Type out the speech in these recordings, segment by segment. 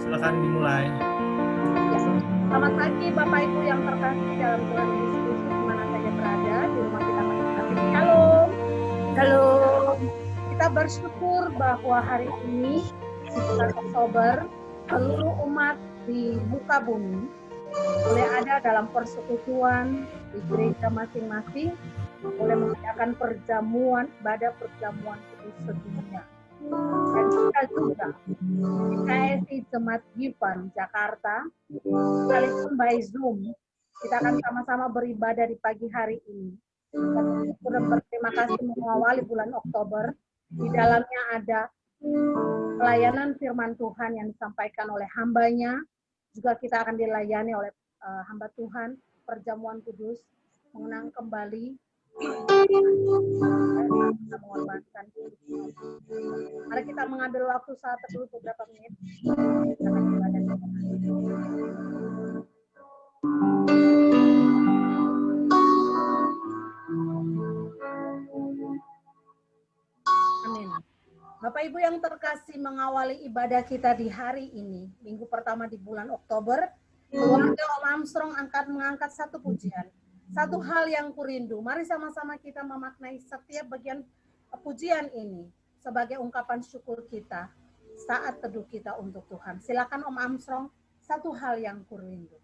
silakan dimulai. Ya. Selamat pagi Bapak Ibu yang terkasih dalam Tuhan Yesus Kristus dimana saja berada, di rumah kita masing-masing. Shalom. Shalom. Kita bersyukur bahwa hari ini di bulan Oktober seluruh umat di muka bumi boleh ada dalam persekutuan di gereja masing-masing, boleh mengadakan perjamuan, ibadah perjamuan kudus sedunia. Dan kita juga di KSI Jemaat Givan Jakarta, sekalipun by Zoom, kita akan sama-sama beribadah di pagi hari ini. Dan berterima kasih mengawali bulan Oktober. Di dalamnya ada pelayanan firman Tuhan yang disampaikan oleh hambanya. Juga kita akan dilayani oleh hamba Tuhan, perjamuan kudus, mengenang kembali kita mengorbankan. Mari kita mengambil waktu saat teduh beberapa menit. Kita akan ibadah. Amin. Bapak Ibu yang terkasih, mengawali ibadah kita di hari ini, minggu pertama di bulan Oktober, keluarga Om Armstrong mengangkat satu pujian. Satu hal yang kurindu, mari sama-sama kita memaknai setiap bagian pujian ini sebagai ungkapan syukur kita saat teduh kita untuk Tuhan. Silakan Om Armstrong, satu hal yang kurindu.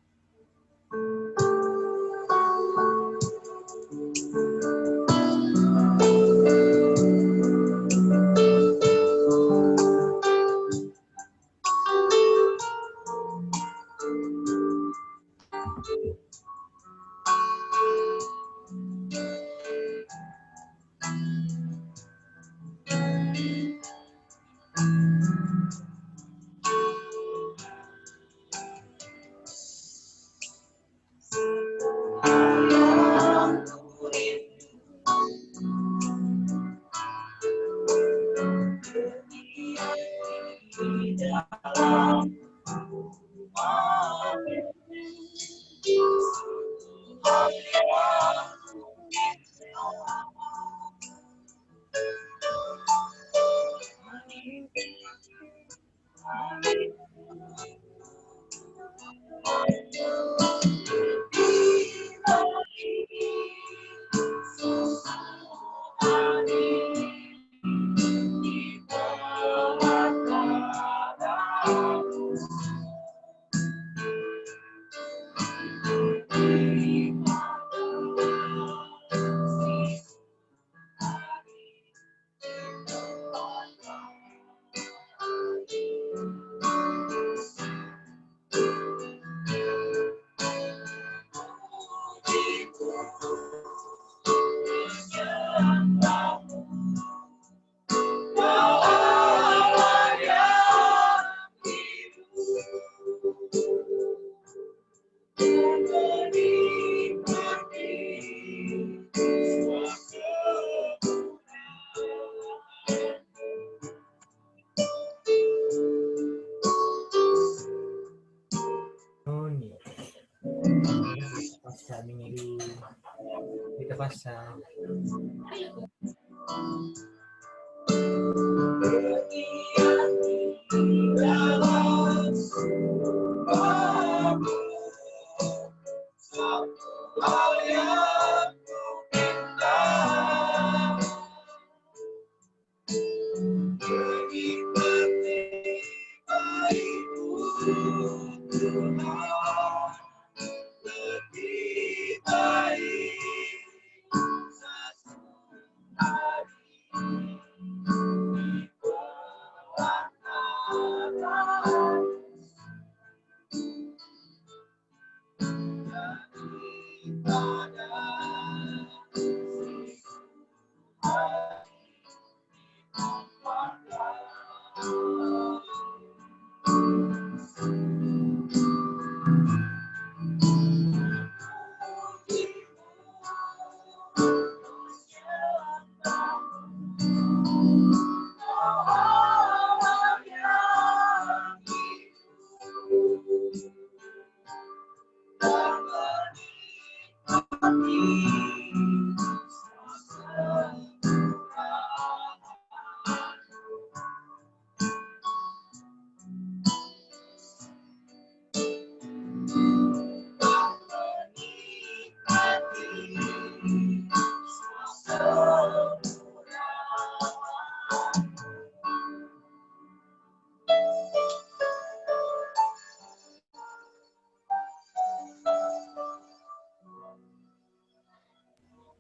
Kita pasang.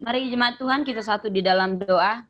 Mari jemaat Tuhan kita satu di dalam doa.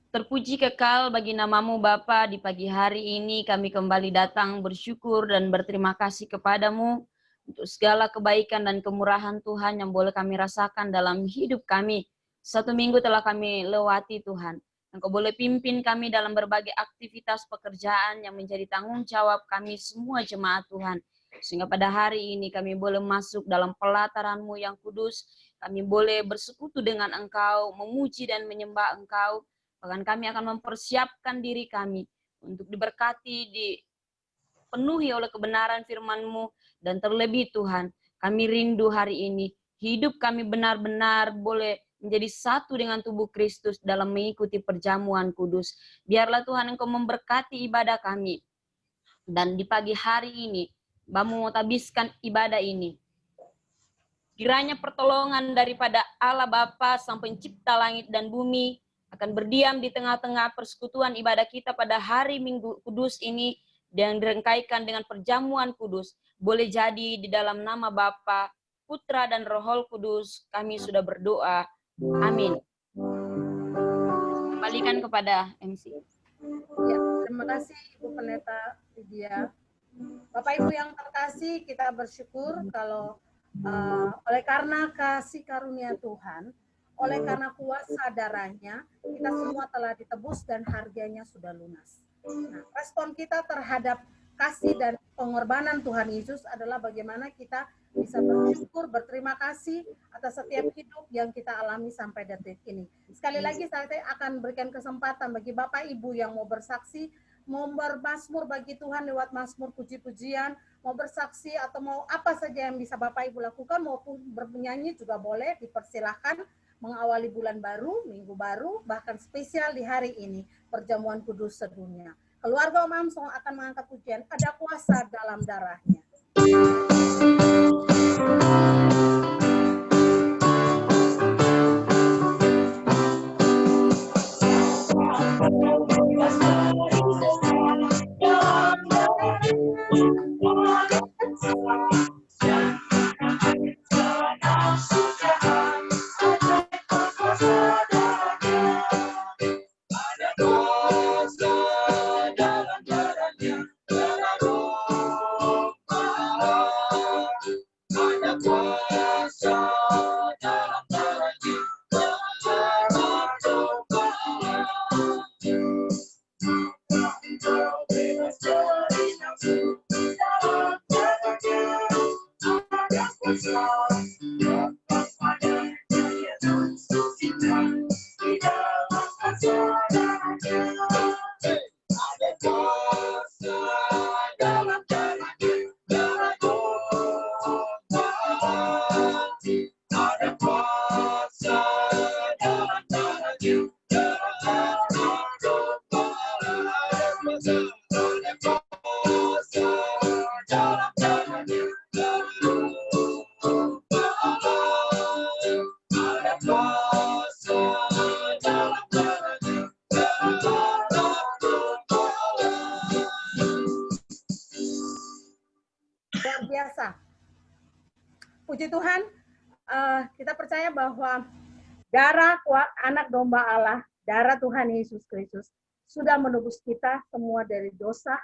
Terpuji kekal bagi namamu Bapa, di pagi hari ini kami kembali datang bersyukur dan berterima kasih kepadamu untuk segala kebaikan dan kemurahan Tuhan yang boleh kami rasakan dalam hidup kami. 1 minggu telah kami lewati Tuhan. Engkau boleh pimpin kami dalam berbagai aktivitas pekerjaan yang menjadi tanggung jawab kami semua jemaat Tuhan. Sehingga pada hari ini kami boleh masuk dalam pelataran-Mu yang kudus. Kami boleh bersekutu dengan Engkau, memuji dan menyembah Engkau. Bahkan kami akan mempersiapkan diri kami untuk diberkati, dipenuhi oleh kebenaran firman-Mu. Dan terlebih Tuhan, kami rindu hari ini, hidup kami benar-benar boleh menjadi satu dengan tubuh Kristus dalam mengikuti perjamuan kudus. Biarlah Tuhan Engkau memberkati ibadah kami. Dan di pagi hari ini, Bamu mau tabiskan ibadah ini. Kiranya pertolongan daripada Allah Bapa Sang Pencipta langit dan bumi akan berdiam di tengah-tengah persekutuan ibadah kita pada hari Minggu Kudus ini dan direngkaikan dengan perjamuan kudus. Boleh jadi di dalam nama Bapa, Putra dan Roh Kudus kami sudah berdoa. Amin. Kembalikan kepada MC. Ya, terima kasih Ibu Pendeta Lydia. Bapak Ibu yang terkasih, kita bersyukur kalau oleh karena kasih karunia Tuhan, oleh karena kuasa darahnya, kita semua telah ditebus dan harganya sudah lunas. Nah, respon kita terhadap kasih dan pengorbanan Tuhan Yesus adalah bagaimana kita bisa bersyukur, berterima kasih atas setiap hidup yang kita alami sampai detik ini. Sekali lagi saya akan berikan kesempatan bagi Bapak Ibu yang mau bersaksi, mau bermazmur bagi Tuhan lewat mazmur puji-pujian, mau bersaksi atau mau apa saja yang bisa Bapak Ibu lakukan, maupun bernyanyi juga boleh, dipersilahkan mengawali bulan baru, minggu baru, bahkan spesial di hari ini, perjamuan kudus sedunia. Keluarga Om Amsong akan mengangkat pujian, ada kuasa dalam darahnya. Luar biasa. Puji Tuhan, kita percaya bahwa darah anak domba Allah, darah Tuhan Yesus Kristus, sudah menebus kita semua dari dosa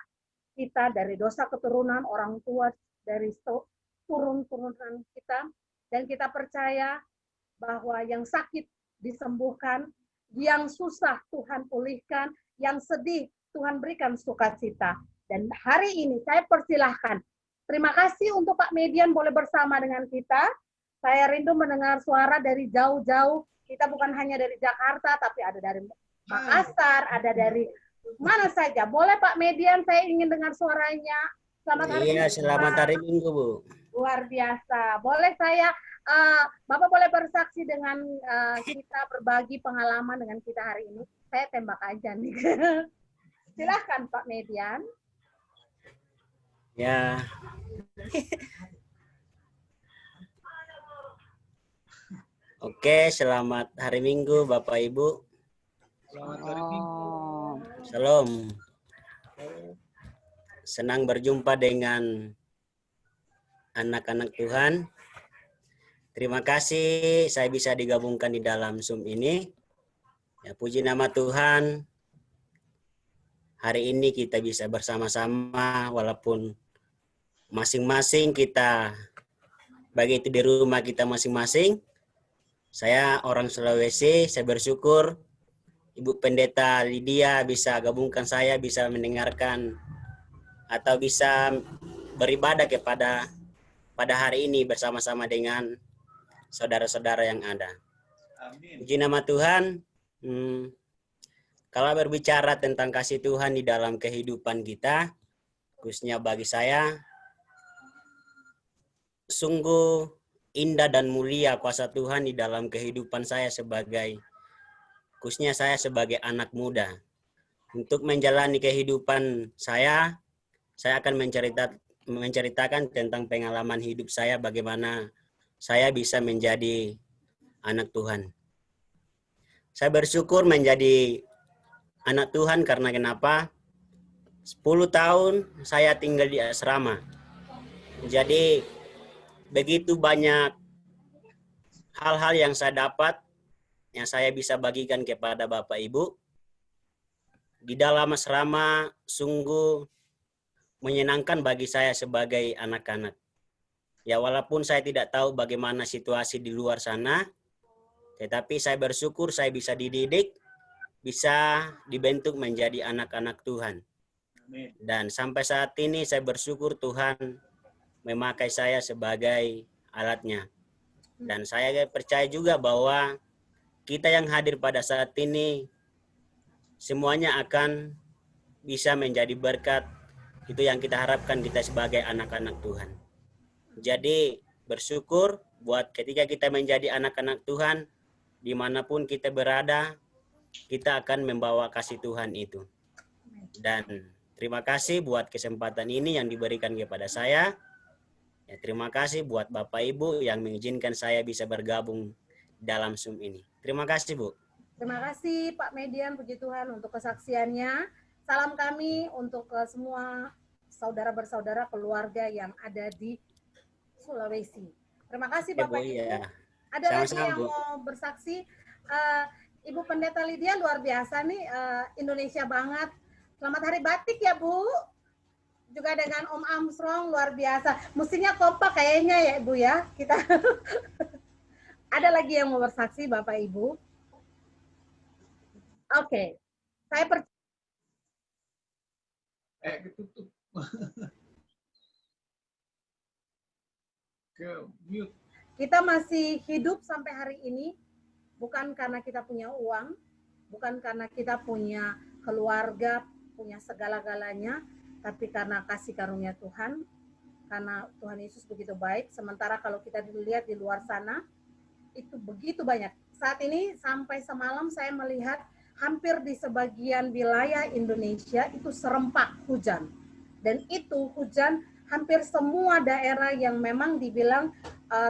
kita, dari dosa keturunan orang tua, dari turun-turunan kita. Dan kita percaya bahwa yang sakit disembuhkan, yang susah Tuhan pulihkan, yang sedih Tuhan berikan sukacita. Dan hari ini saya persilahkan. Terima kasih untuk Pak Median boleh bersama dengan kita. Saya rindu mendengar suara dari jauh-jauh. Kita bukan hanya dari Jakarta, tapi ada dari Makassar, ada dari mana saja. Boleh Pak Median, saya ingin dengar suaranya. Selamat hari Minggu. Iya, selamat hari Minggu, Bu. Luar biasa. Boleh saya, Bapak boleh bersaksi dengan kita, berbagi pengalaman dengan kita hari ini. Saya tembak aja nih. Silahkan Pak Median. Ya. Oke, selamat hari Minggu Bapak Ibu. Selamat hari Minggu. Shalom. Senang berjumpa dengan anak-anak Tuhan. Terima kasih saya bisa digabungkan di dalam Zoom ini. Ya, puji nama Tuhan. Hari ini kita bisa bersama-sama walaupun masing-masing kita bagi itu di rumah kita masing-masing. Saya orang Sulawesi, saya bersyukur Ibu Pendeta Lydia bisa gabungkan saya, bisa mendengarkan atau bisa beribadah pada hari ini bersama-sama dengan saudara-saudara yang ada. Amin. Puji nama Tuhan. Kalau berbicara tentang kasih Tuhan di dalam kehidupan kita, khususnya bagi saya, sungguh indah dan mulia kuasa Tuhan di dalam kehidupan saya khususnya saya sebagai anak muda. Untuk menjalani kehidupan saya akan menceritakan tentang pengalaman hidup saya, bagaimana saya bisa menjadi anak Tuhan. Saya bersyukur menjadi anak Tuhan karena kenapa? 10 tahun saya tinggal di asrama. Jadi begitu banyak hal-hal yang saya dapat, yang saya bisa bagikan kepada Bapak Ibu. Di dalam asrama sungguh menyenangkan bagi saya sebagai anak-anak. Ya, walaupun saya tidak tahu bagaimana situasi di luar sana, tetapi saya bersyukur saya bisa dididik, bisa dibentuk menjadi anak-anak Tuhan. Dan sampai saat ini saya bersyukur Tuhan memakai saya sebagai alatnya. Dan saya percaya juga bahwa kita yang hadir pada saat ini semuanya akan bisa menjadi berkat. Itu yang kita harapkan kita sebagai anak-anak Tuhan. Jadi bersyukur buat ketika kita menjadi anak-anak Tuhan, dimanapun kita berada, kita akan membawa kasih Tuhan itu. Dan terima kasih buat kesempatan ini yang diberikan kepada saya. Ya, terima kasih buat Bapak Ibu yang mengizinkan saya bisa bergabung dalam Zoom ini. Terima kasih, Bu. Terima kasih Pak Median, puji Tuhan untuk kesaksiannya. Salam kami untuk semua saudara bersaudara keluarga yang ada di Sulawesi. Terima kasih Bapak Ibu. Ya. Ada lagi yang mau bersaksi. Ibu Pendeta Lydia luar biasa nih, Indonesia banget. Selamat Hari Batik ya Bu. Juga dengan Om Armstrong luar biasa. Mestinya kompak kayaknya ya Ibu ya. Kita ada lagi yang mau bersaksi Bapak Ibu. Oke. Saya percaya. Ketutup. Ke mute. Kita masih hidup sampai hari ini bukan karena kita punya uang, bukan karena kita punya keluarga, punya segala-galanya, tapi karena kasih karunia Tuhan, karena Tuhan Yesus begitu baik. Sementara kalau kita dilihat di luar sana, itu begitu banyak. Saat ini sampai semalam saya melihat hampir di sebagian wilayah Indonesia itu serempak hujan. Dan itu hujan hampir semua daerah yang memang dibilang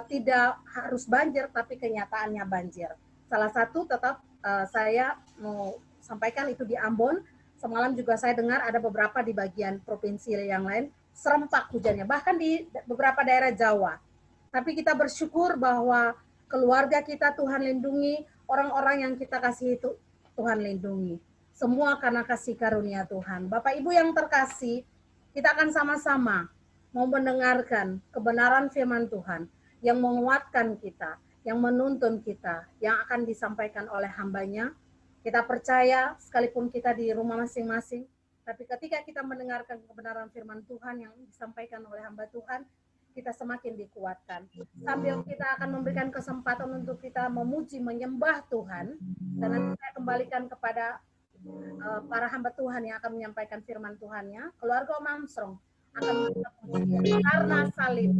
tidak harus banjir, tapi kenyataannya banjir. Salah satu tetap saya mau sampaikan itu di Ambon. Semalam juga saya dengar ada beberapa di bagian provinsi yang lain serempak hujannya, bahkan di beberapa daerah Jawa. Tapi kita bersyukur bahwa keluarga kita Tuhan lindungi, orang-orang yang kita kasih itu Tuhan lindungi. Semua karena kasih karunia Tuhan. Bapak Ibu yang terkasih, kita akan sama-sama mau mendengarkan kebenaran firman Tuhan yang menguatkan kita, yang menuntun kita, yang akan disampaikan oleh hambanya. Kita percaya sekalipun kita di rumah masing-masing, tapi ketika kita mendengarkan kebenaran firman Tuhan yang disampaikan oleh hamba Tuhan, kita semakin dikuatkan. Sambil kita akan memberikan kesempatan untuk kita memuji, menyembah Tuhan, dan nanti saya kembalikan kepada para hamba Tuhan yang akan menyampaikan firman Tuhannya. Keluarga Om Armstrong akan mengucap pujian karena salib.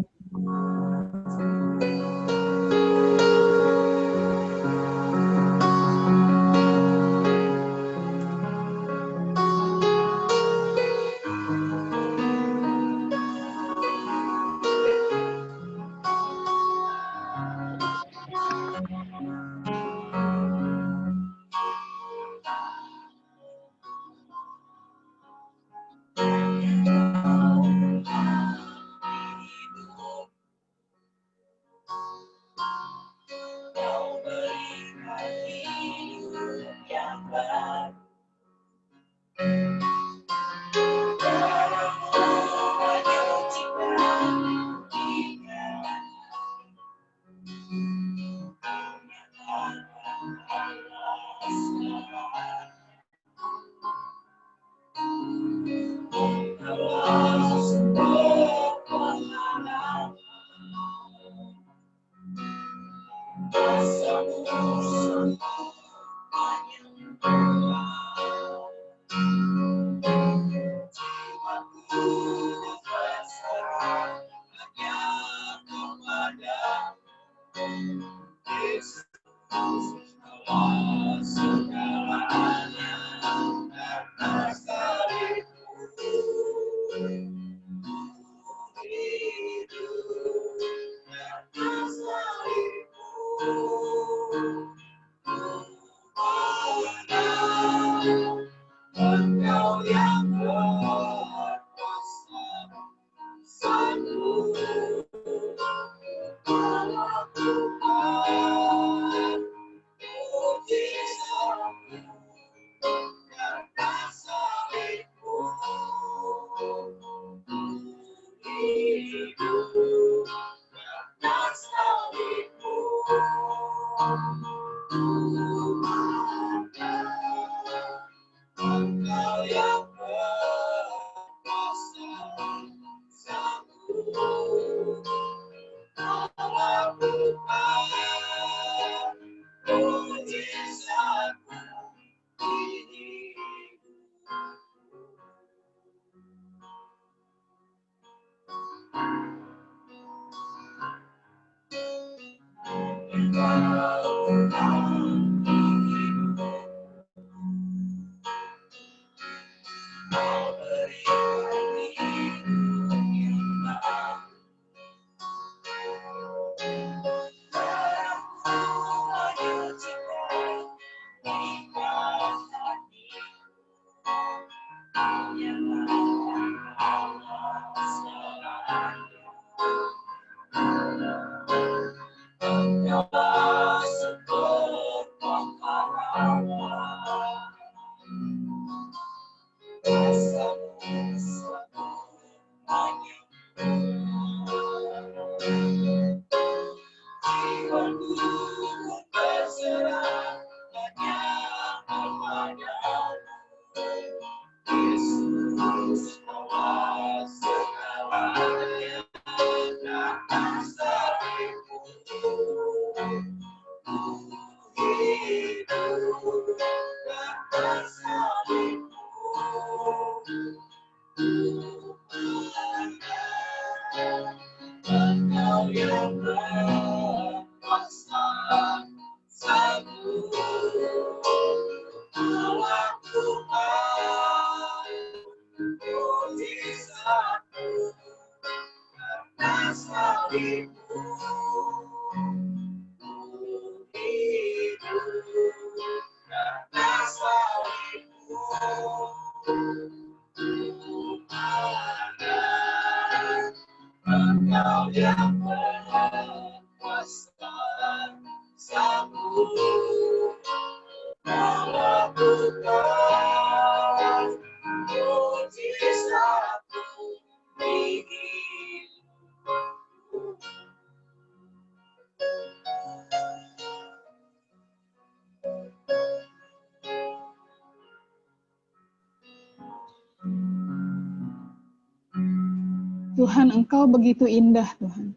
Tuhan, Engkau begitu indah, Tuhan.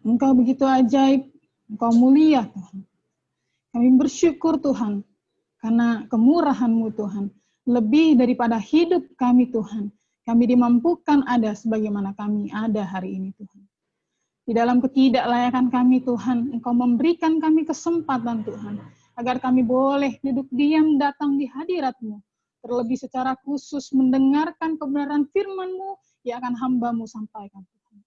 Engkau begitu ajaib, Engkau mulia, Tuhan. Kami bersyukur, Tuhan, karena kemurahan-Mu, Tuhan. Lebih daripada hidup kami, Tuhan. Kami dimampukan ada sebagaimana kami ada hari ini, Tuhan. Di dalam ketidaklayakan kami, Tuhan, Engkau memberikan kami kesempatan, Tuhan, agar kami boleh duduk diam datang di hadirat-Mu, terlebih secara khusus mendengarkan kebenaran firman-Mu yang akan hamba-Mu sampaikan, Tuhan.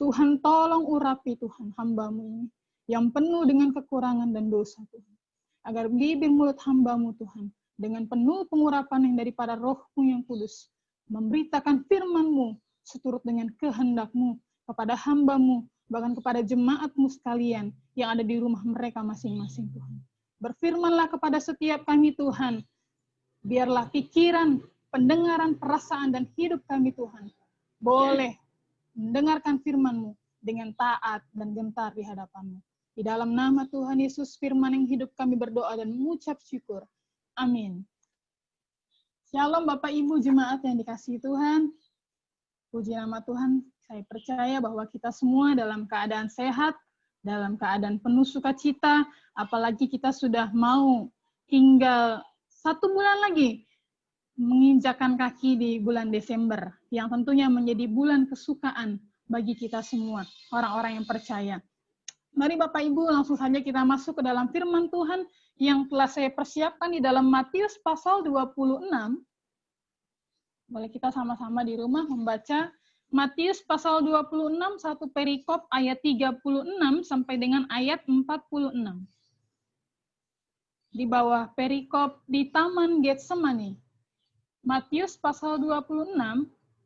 Tuhan, tolong urapi, Tuhan, hamba-Mu ini, yang penuh dengan kekurangan dan dosa, Tuhan. Agar bibir mulut hamba-Mu, Tuhan, dengan penuh pengurapan yang daripada Roh-Mu yang kudus, memberitakan firman-Mu seturut dengan kehendak-Mu kepada hamba-Mu, bahkan kepada jemaat-Mu sekalian yang ada di rumah mereka masing-masing, Tuhan. Berfirmanlah kepada setiap kami, Tuhan. Biarlah pikiran, pendengaran, perasaan, dan hidup kami, Tuhan, boleh mendengarkan firman-Mu dengan taat dan gentar di hadapan-Mu. Di dalam nama Tuhan Yesus, firman yang hidup, kami berdoa dan mengucap syukur. Amin. Shalom Bapak Ibu jemaat yang dikasihi Tuhan. Puji nama Tuhan, saya percaya bahwa kita semua dalam keadaan sehat, dalam keadaan penuh sukacita, apalagi kita sudah mau tinggal 1 bulan lagi menginjakkan kaki di bulan Desember, yang tentunya menjadi bulan kesukaan bagi kita semua, orang-orang yang percaya. Mari Bapak Ibu langsung saja kita masuk ke dalam firman Tuhan yang telah saya persiapkan di dalam Matius pasal 26. Boleh kita sama-sama di rumah membaca Matius pasal 26, satu perikop ayat 36 sampai dengan ayat 46. Di bawah perikop di Taman Getsemani. Matius pasal 26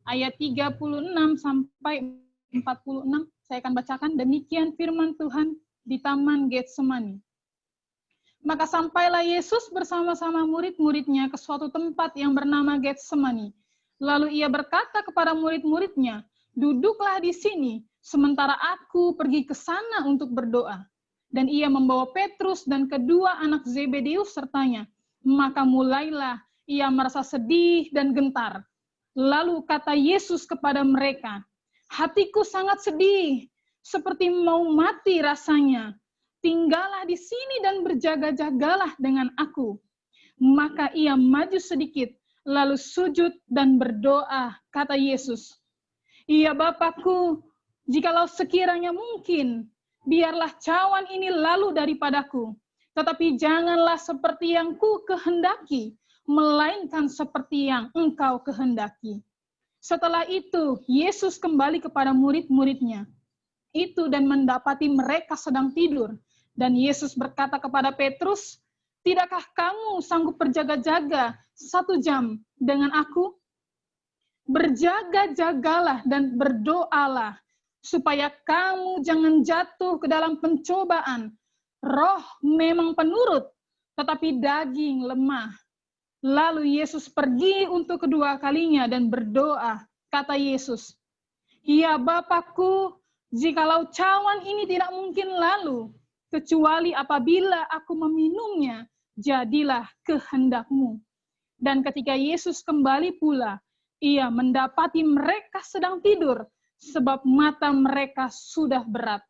ayat 36 sampai 46. Saya akan bacakan demikian firman Tuhan di Taman Getsemani. Maka sampailah Yesus bersama-sama murid-muridnya ke suatu tempat yang bernama Getsemani. Lalu ia berkata kepada murid-muridnya, "Duduklah di sini, sementara aku pergi ke sana untuk berdoa." Dan ia membawa Petrus dan kedua anak Zebedeus sertanya. Maka mulailah ia merasa sedih dan gentar. Lalu kata Yesus kepada mereka, "Hatiku sangat sedih, seperti mau mati rasanya. Tinggallah di sini dan berjaga-jagalah dengan aku." Maka ia maju sedikit, lalu sujud dan berdoa, kata Yesus, "Ya Bapakku, jikalau sekiranya mungkin, biarlah cawan ini lalu daripadaku. Tetapi janganlah seperti yang ku kehendaki, melainkan seperti yang Engkau kehendaki." Setelah itu, Yesus kembali kepada murid-muridnya itu dan mendapati mereka sedang tidur. Dan Yesus berkata kepada Petrus, Tidakkah kamu sanggup berjaga-jaga 1 jam dengan aku? Berjaga-jagalah dan berdoalah, supaya kamu jangan jatuh ke dalam pencobaan. Roh memang penurut, tetapi daging lemah. Lalu Yesus pergi untuk kedua kalinya dan berdoa. Kata Yesus, "Ya Bapakku, jikalau cawan ini tidak mungkin lalu, kecuali apabila aku meminumnya, jadilah kehendak-Mu." Dan ketika Yesus kembali pula, ia mendapati mereka sedang tidur, sebab mata mereka sudah berat.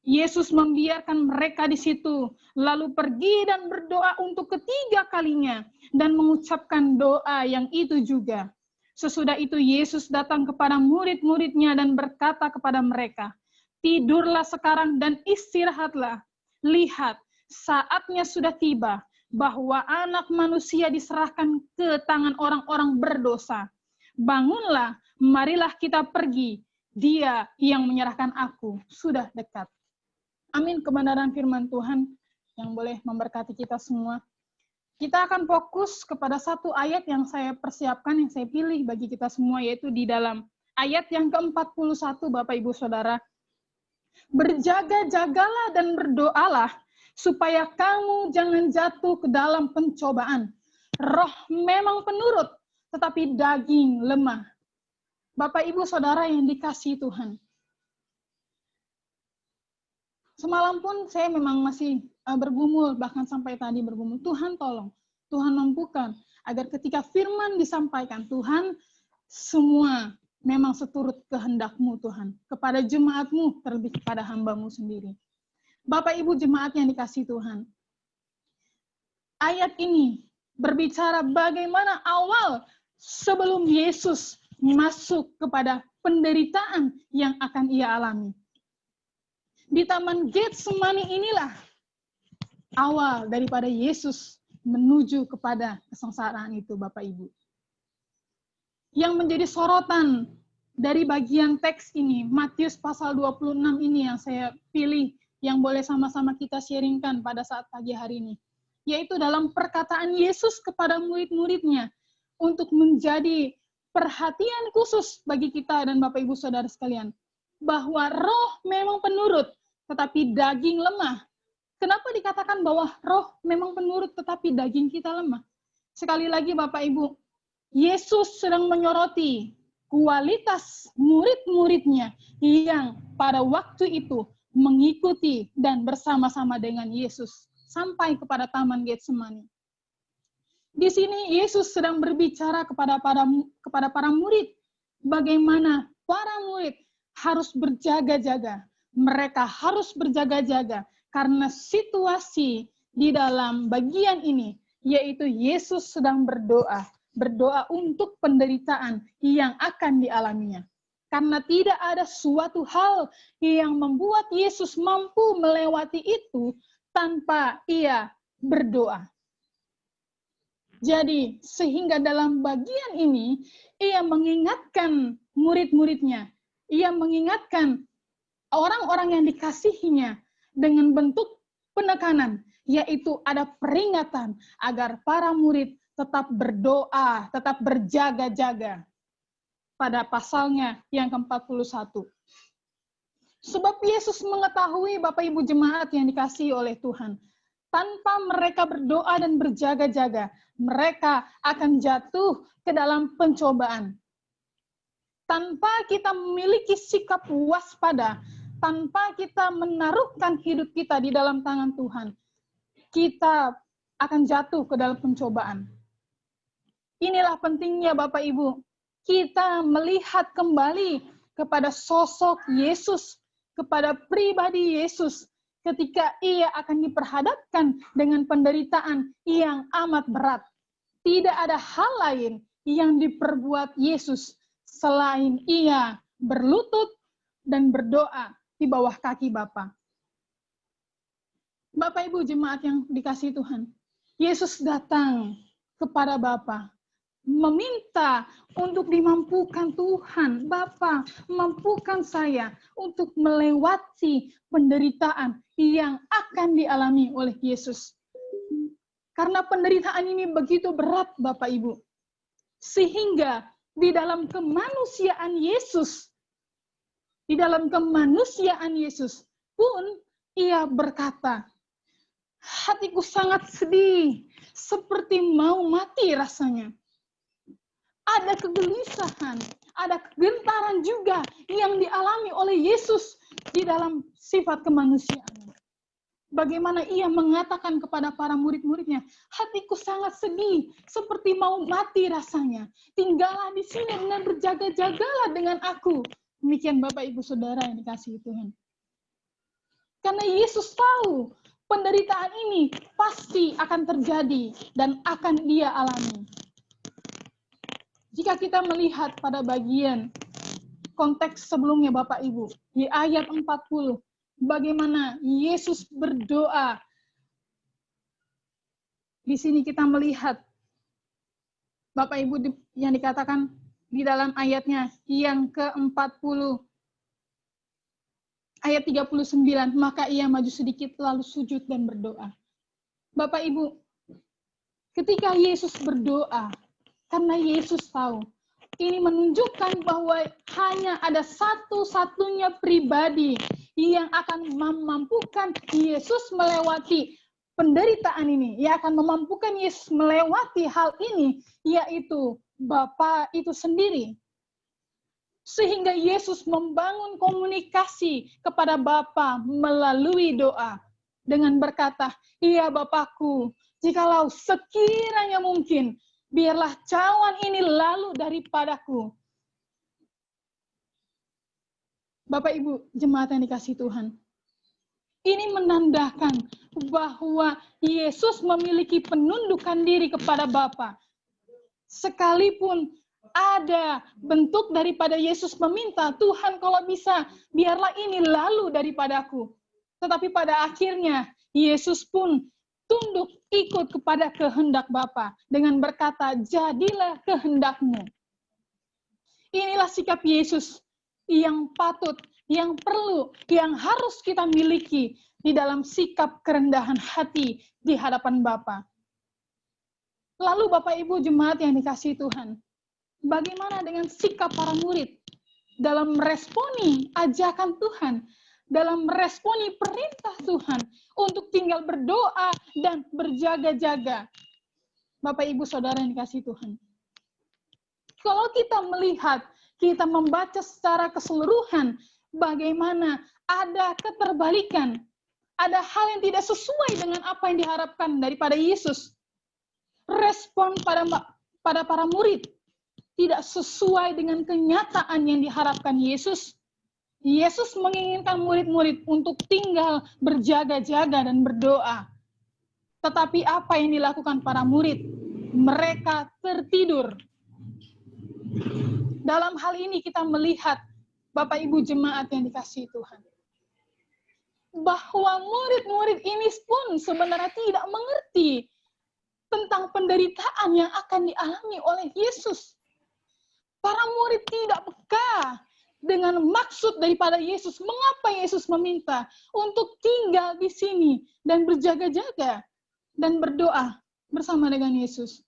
Yesus membiarkan mereka di situ, lalu pergi dan berdoa untuk ketiga kalinya, dan mengucapkan doa yang itu juga. Sesudah itu Yesus datang kepada murid-muridnya dan berkata kepada mereka, "Tidurlah sekarang dan istirahatlah. Lihat, saatnya sudah tiba, bahwa Anak Manusia diserahkan ke tangan orang-orang berdosa. Bangunlah, marilah kita pergi. Dia yang menyerahkan aku sudah dekat." Amin, kebenaran firman Tuhan yang boleh memberkati kita semua. Kita akan fokus kepada satu ayat yang saya persiapkan, yang saya pilih bagi kita semua, yaitu di dalam ayat yang ke-41, Bapak Ibu Saudara. "Berjaga-jagalah dan berdoalah, supaya kamu jangan jatuh ke dalam pencobaan. Roh memang penurut, tetapi daging lemah." Bapak Ibu Saudara yang dikasihi Tuhan, semalam pun saya memang masih bergumul, bahkan sampai tadi bergumul. Tuhan tolong, Tuhan mampukan, agar ketika firman disampaikan, Tuhan, semua memang seturut kehendak-Mu Tuhan, kepada jemaat-Mu, terlebih kepada hamba-Mu sendiri. Bapak Ibu jemaat yang dikasihi Tuhan, ayat ini berbicara bagaimana awal sebelum Yesus masuk kepada penderitaan yang akan Ia alami. Di Taman Getsemani inilah awal daripada Yesus menuju kepada kesengsaraan itu, Bapak Ibu. Yang menjadi sorotan dari bagian teks ini, Matius pasal 26 ini yang saya pilih, yang boleh sama-sama kita sharingkan pada saat pagi hari ini. Yaitu dalam perkataan Yesus kepada murid-muridnya, untuk menjadi perhatian khusus bagi kita dan Bapak Ibu Saudara sekalian. Bahwa roh memang penurut, tetapi daging lemah. Kenapa dikatakan bahwa roh memang penurut, tetapi daging kita lemah? Sekali lagi Bapak Ibu, Yesus sedang menyoroti kualitas murid-muridnya yang pada waktu itu mengikuti dan bersama-sama dengan Yesus sampai kepada Taman Getsemani. Di sini Yesus sedang berbicara kepada para murid, bagaimana para murid harus berjaga-jaga. Mereka harus berjaga-jaga karena situasi di dalam bagian ini, yaitu Yesus sedang berdoa untuk penderitaan yang akan dialaminya. Karena tidak ada suatu hal yang membuat Yesus mampu melewati itu tanpa Ia berdoa. Jadi, sehingga dalam bagian ini, Ia mengingatkan murid-muridnya, Ia mengingatkan orang-orang yang dikasihinya dengan bentuk penekanan, yaitu ada peringatan agar para murid tetap berdoa, tetap berjaga-jaga. Pada pasalnya yang ke-41. Sebab Yesus mengetahui Bapak Ibu jemaat yang dikasihi oleh Tuhan, tanpa mereka berdoa dan berjaga-jaga, mereka akan jatuh ke dalam pencobaan. Tanpa kita memiliki sikap waspada, tanpa kita menaruhkan hidup kita di dalam tangan Tuhan, kita akan jatuh ke dalam pencobaan. Inilah pentingnya Bapak Ibu, kita melihat kembali kepada sosok Yesus, kepada pribadi Yesus, ketika Ia akan diperhadapkan dengan penderitaan yang amat berat. Tidak ada hal lain yang diperbuat Yesus selain Ia berlutut dan berdoa di bawah kaki Bapa. Bapak Ibu jemaat yang dikasihi Tuhan, Yesus datang kepada Bapa, meminta untuk dimampukan Tuhan. Bapa, mampukan saya untuk melewati penderitaan yang akan dialami oleh Yesus. Karena penderitaan ini begitu berat, Bapak Ibu. Sehingga di dalam kemanusiaan Yesus pun ia berkata, hatiku sangat sedih, seperti mau mati rasanya. Ada kegelisahan, ada kegentaran juga yang dialami oleh Yesus di dalam sifat kemanusiaan. Bagaimana ia mengatakan kepada para murid-muridnya, hatiku sangat sedih, seperti mau mati rasanya. Tinggallah di sini dan berjaga-jagalah dengan aku. Demikian Bapak Ibu Saudara yang dikasihi Tuhan. Karena Yesus tahu penderitaan ini pasti akan terjadi dan akan dia alami. Jika kita melihat pada bagian konteks sebelumnya Bapak Ibu, di ayat 40, bagaimana Yesus berdoa. Di sini kita melihat Bapak Ibu yang dikatakan di dalam ayatnya yang ke-40, ayat 39, maka ia maju sedikit lalu sujud dan berdoa. Bapak Ibu, ketika Yesus berdoa, karena Yesus tahu, ini menunjukkan bahwa hanya ada satu-satunya pribadi yang akan memampukan Yesus melewati penderitaan ini, yang akan memampukan Yesus melewati hal ini, yaitu Bapa itu sendiri. Sehingga Yesus membangun komunikasi kepada Bapa melalui doa dengan berkata, "Ya Bapakku, jikalau sekiranya mungkin, biarlah cawan ini lalu daripadaku." Bapak Ibu jemaat yang dikasihi Tuhan, ini menandakan bahwa Yesus memiliki penundukan diri kepada Bapa. Sekalipun ada bentuk daripada Yesus meminta, Tuhan kalau bisa, biarlah ini lalu daripadaku. Tetapi pada akhirnya, Yesus pun tunduk ikut kepada kehendak Bapa dengan berkata, jadilah kehendakmu. Inilah sikap Yesus yang patut, yang perlu, yang harus kita miliki di dalam sikap kerendahan hati di hadapan Bapa. Lalu Bapak Ibu jemaat yang dikasihi Tuhan, bagaimana dengan sikap para murid dalam meresponi ajakan Tuhan, dalam meresponi perintah Tuhan untuk tinggal berdoa dan berjaga-jaga? Bapak Ibu Saudara yang dikasihi Tuhan, kalau kita melihat, kita membaca secara keseluruhan bagaimana ada keterbalikan, ada hal yang tidak sesuai dengan apa yang diharapkan daripada Yesus. Respon pada para murid tidak sesuai dengan kenyataan yang diharapkan Yesus. Yesus menginginkan murid-murid untuk tinggal berjaga-jaga dan berdoa. Tetapi apa yang dilakukan para murid? Mereka tertidur. Dalam hal ini kita melihat, Bapak Ibu jemaat yang dikasihi Tuhan, bahwa murid-murid ini pun sebenarnya tidak mengerti tentang penderitaan yang akan dialami oleh Yesus. Para murid tidak peka dengan maksud daripada Yesus. Mengapa Yesus meminta untuk tinggal di sini dan berjaga-jaga dan berdoa bersama dengan Yesus?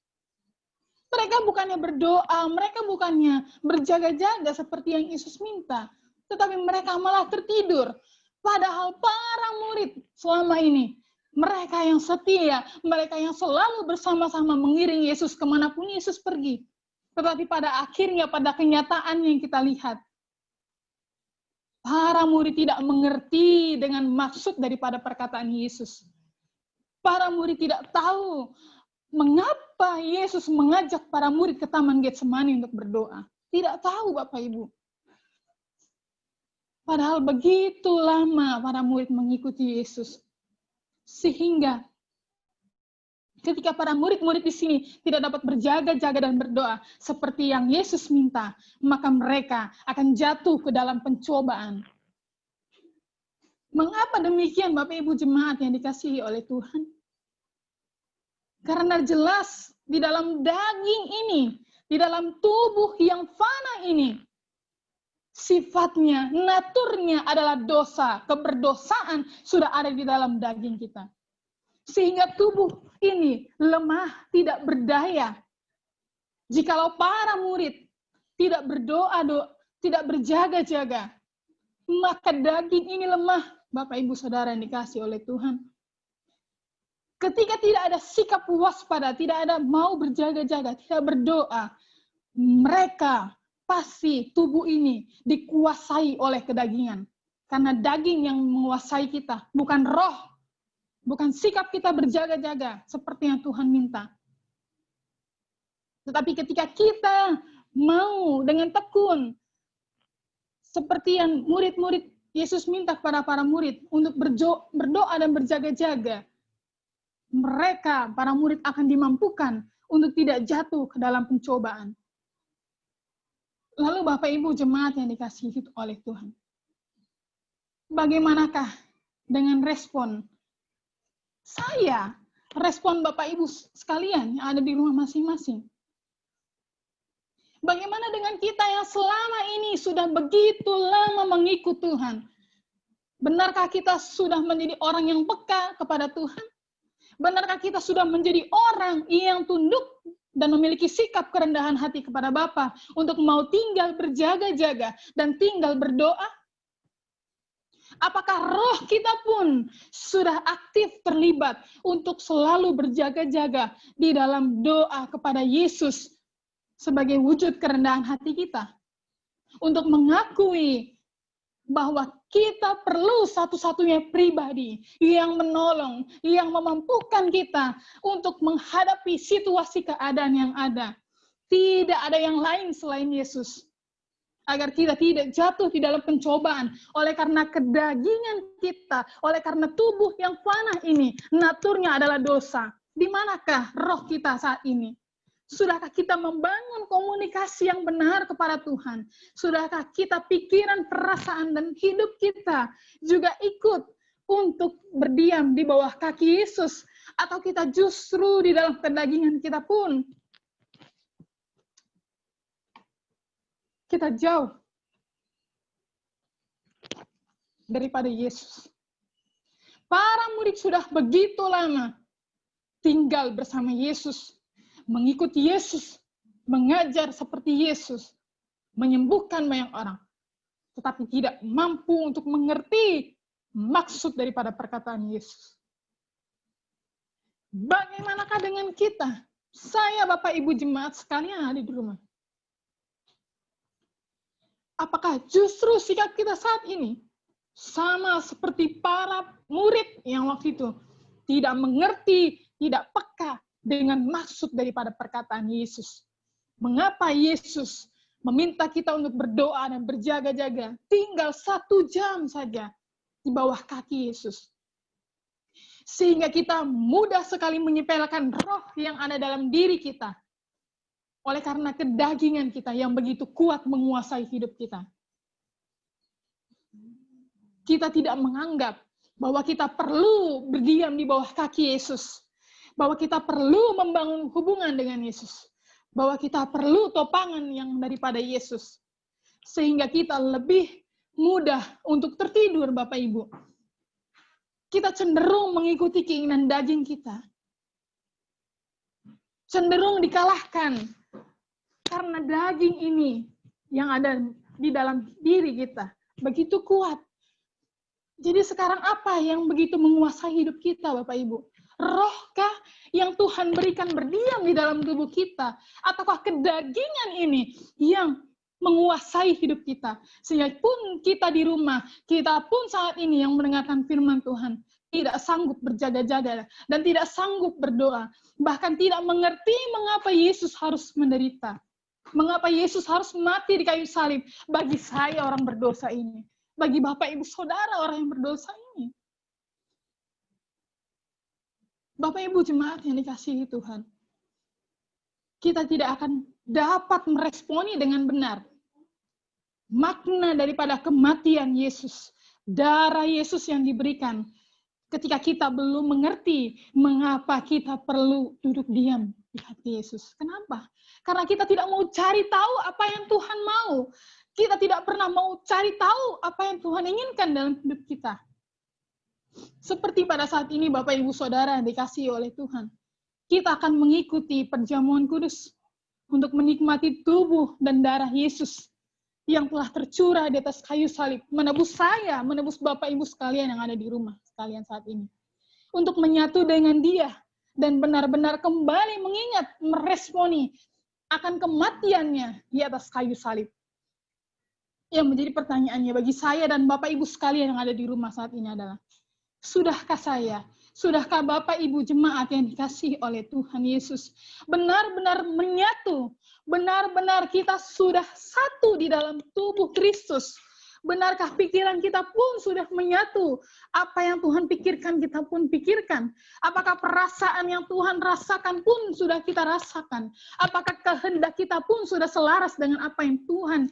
Mereka bukannya berdoa, mereka bukannya berjaga-jaga seperti yang Yesus minta, tetapi mereka malah tertidur. Padahal para murid selama ini, mereka yang setia, mereka yang selalu bersama-sama mengiring Yesus kemanapun Yesus pergi. Tetapi pada akhirnya, pada kenyataan yang kita lihat, para murid tidak mengerti dengan maksud daripada perkataan Yesus. Para murid tidak tahu mengapa Yesus mengajak para murid ke Taman Getsemani untuk berdoa. Tidak tahu Bapak Ibu. Padahal begitu lama para murid mengikuti Yesus. Sehingga ketika para murid-murid di sini tidak dapat berjaga-jaga dan berdoa seperti yang Yesus minta, maka mereka akan jatuh ke dalam pencobaan. Mengapa demikian Bapak Ibu jemaat yang dikasihi oleh Tuhan? Karena jelas di dalam daging ini, di dalam tubuh yang fana ini, sifatnya, naturnya adalah dosa. Keberdosaan sudah ada di dalam daging kita. Sehingga tubuh ini lemah, tidak berdaya. Jikalau para murid tidak berdoa, tidak berjaga-jaga, maka daging ini lemah, Bapak Ibu Saudara yang dikasihi oleh Tuhan. Ketika tidak ada sikap waspada, tidak ada mau berjaga-jaga, tidak berdoa, mereka pasti tubuh ini dikuasai oleh kedagingan. Karena daging yang menguasai kita, bukan roh, bukan sikap kita berjaga-jaga seperti yang Tuhan minta. Tetapi ketika kita mau dengan tekun, seperti yang murid-murid Yesus minta kepada para murid untuk berdoa dan berjaga-jaga, mereka, para murid akan dimampukan untuk tidak jatuh ke dalam pencobaan. Lalu Bapak Ibu jemaat yang dikasihi oleh Tuhan, bagaimanakah dengan respon saya, respon Bapak Ibu sekalian yang ada di rumah masing-masing? Bagaimana dengan kita yang selama ini sudah begitu lama mengikut Tuhan? Benarkah kita sudah menjadi orang yang peka kepada Tuhan? Benarkah kita sudah menjadi orang yang tunduk dan memiliki sikap kerendahan hati kepada Bapa untuk mau tinggal berjaga-jaga dan tinggal berdoa? Apakah roh kita pun sudah aktif terlibat untuk selalu berjaga-jaga di dalam doa kepada Yesus sebagai wujud kerendahan hati kita? Untuk mengakui bahwa kita perlu satu-satunya pribadi yang menolong, yang memampukan kita untuk menghadapi situasi keadaan yang ada. Tidak ada yang lain selain Yesus. Agar kita tidak jatuh di dalam pencobaan oleh karena kedagingan kita, oleh karena tubuh yang fana ini, naturnya adalah dosa. Di manakah roh kita saat ini? Sudahkah kita membangun komunikasi yang benar kepada Tuhan? Sudahkah kita pikiran, perasaan, dan hidup kita juga ikut untuk berdiam di bawah kaki Yesus? Atau kita justru di dalam kedagingan kita pun kita jauh daripada Yesus? Para murid sudah begitu lama tinggal bersama Yesus, mengikuti Yesus, mengajar seperti Yesus, menyembuhkan banyak orang, tetapi tidak mampu untuk mengerti maksud daripada perkataan Yesus. Bagaimanakah dengan kita? Saya, Bapak Ibu jemaat sekalian yang ada di rumah. Apakah justru sikap kita saat ini sama seperti para murid yang waktu itu tidak mengerti, tidak peka dengan maksud daripada perkataan Yesus? Mengapa Yesus meminta kita untuk berdoa dan berjaga-jaga tinggal 1 jam saja di bawah kaki Yesus? Sehingga kita mudah sekali menyepelekan roh yang ada dalam diri kita oleh karena kedagingan kita yang begitu kuat menguasai hidup kita. Kita tidak menganggap bahwa kita perlu berdiam di bawah kaki Yesus, bahwa kita perlu membangun hubungan dengan Yesus, bahwa kita perlu topangan yang daripada Yesus, sehingga kita lebih mudah untuk tertidur, Bapak Ibu. Kita cenderung mengikuti keinginan daging kita, cenderung dikalahkan karena daging ini yang ada di dalam diri kita begitu kuat. Jadi sekarang apa yang begitu menguasai hidup kita, Bapak Ibu? Rohkah yang Tuhan berikan berdiam di dalam tubuh kita? Ataukah kedagingan ini yang menguasai hidup kita? Sehingga pun kita di rumah, kita pun saat ini yang mendengarkan firman Tuhan, tidak sanggup berjaga-jaga dan tidak sanggup berdoa. Bahkan tidak mengerti mengapa Yesus harus menderita. Mengapa Yesus harus mati di kayu salib bagi saya orang berdosa ini. Bagi Bapak Ibu Saudara orang yang berdosa ini. Bapak Ibu jemaat yang dikasihi Tuhan. Kita tidak akan dapat meresponi dengan benar makna daripada kematian Yesus. Darah Yesus yang diberikan ketika kita belum mengerti mengapa kita perlu duduk diam di hati Yesus. Kenapa? Karena kita tidak mau cari tahu apa yang Tuhan mau. Kita tidak pernah mau cari tahu apa yang Tuhan inginkan dalam hidup kita. Seperti pada saat ini Bapak Ibu Saudara yang dikasihi oleh Tuhan. kita akan mengikuti perjamuan kudus untuk menikmati tubuh dan darah Yesus yang telah tercurah di atas kayu salib, menebus saya, menebus Bapak Ibu sekalian yang ada di rumah sekalian saat ini. Untuk menyatu dengan Dia dan benar-benar kembali mengingat, meresponi akan kematiannya di atas kayu salib. Yang menjadi pertanyaannya bagi saya dan Bapak Ibu sekalian yang ada di rumah saat ini adalah, sudahkah saya, sudahkah Bapak Ibu jemaat yang dikasihi oleh Tuhan Yesus benar-benar menyatu, benar-benar kita sudah satu di dalam tubuh Kristus? Benarkah pikiran kita pun sudah menyatu? Apa yang Tuhan pikirkan, kita pun pikirkan. Apakah perasaan yang Tuhan rasakan pun sudah kita rasakan? Apakah kehendak kita pun sudah selaras dengan apa yang Tuhan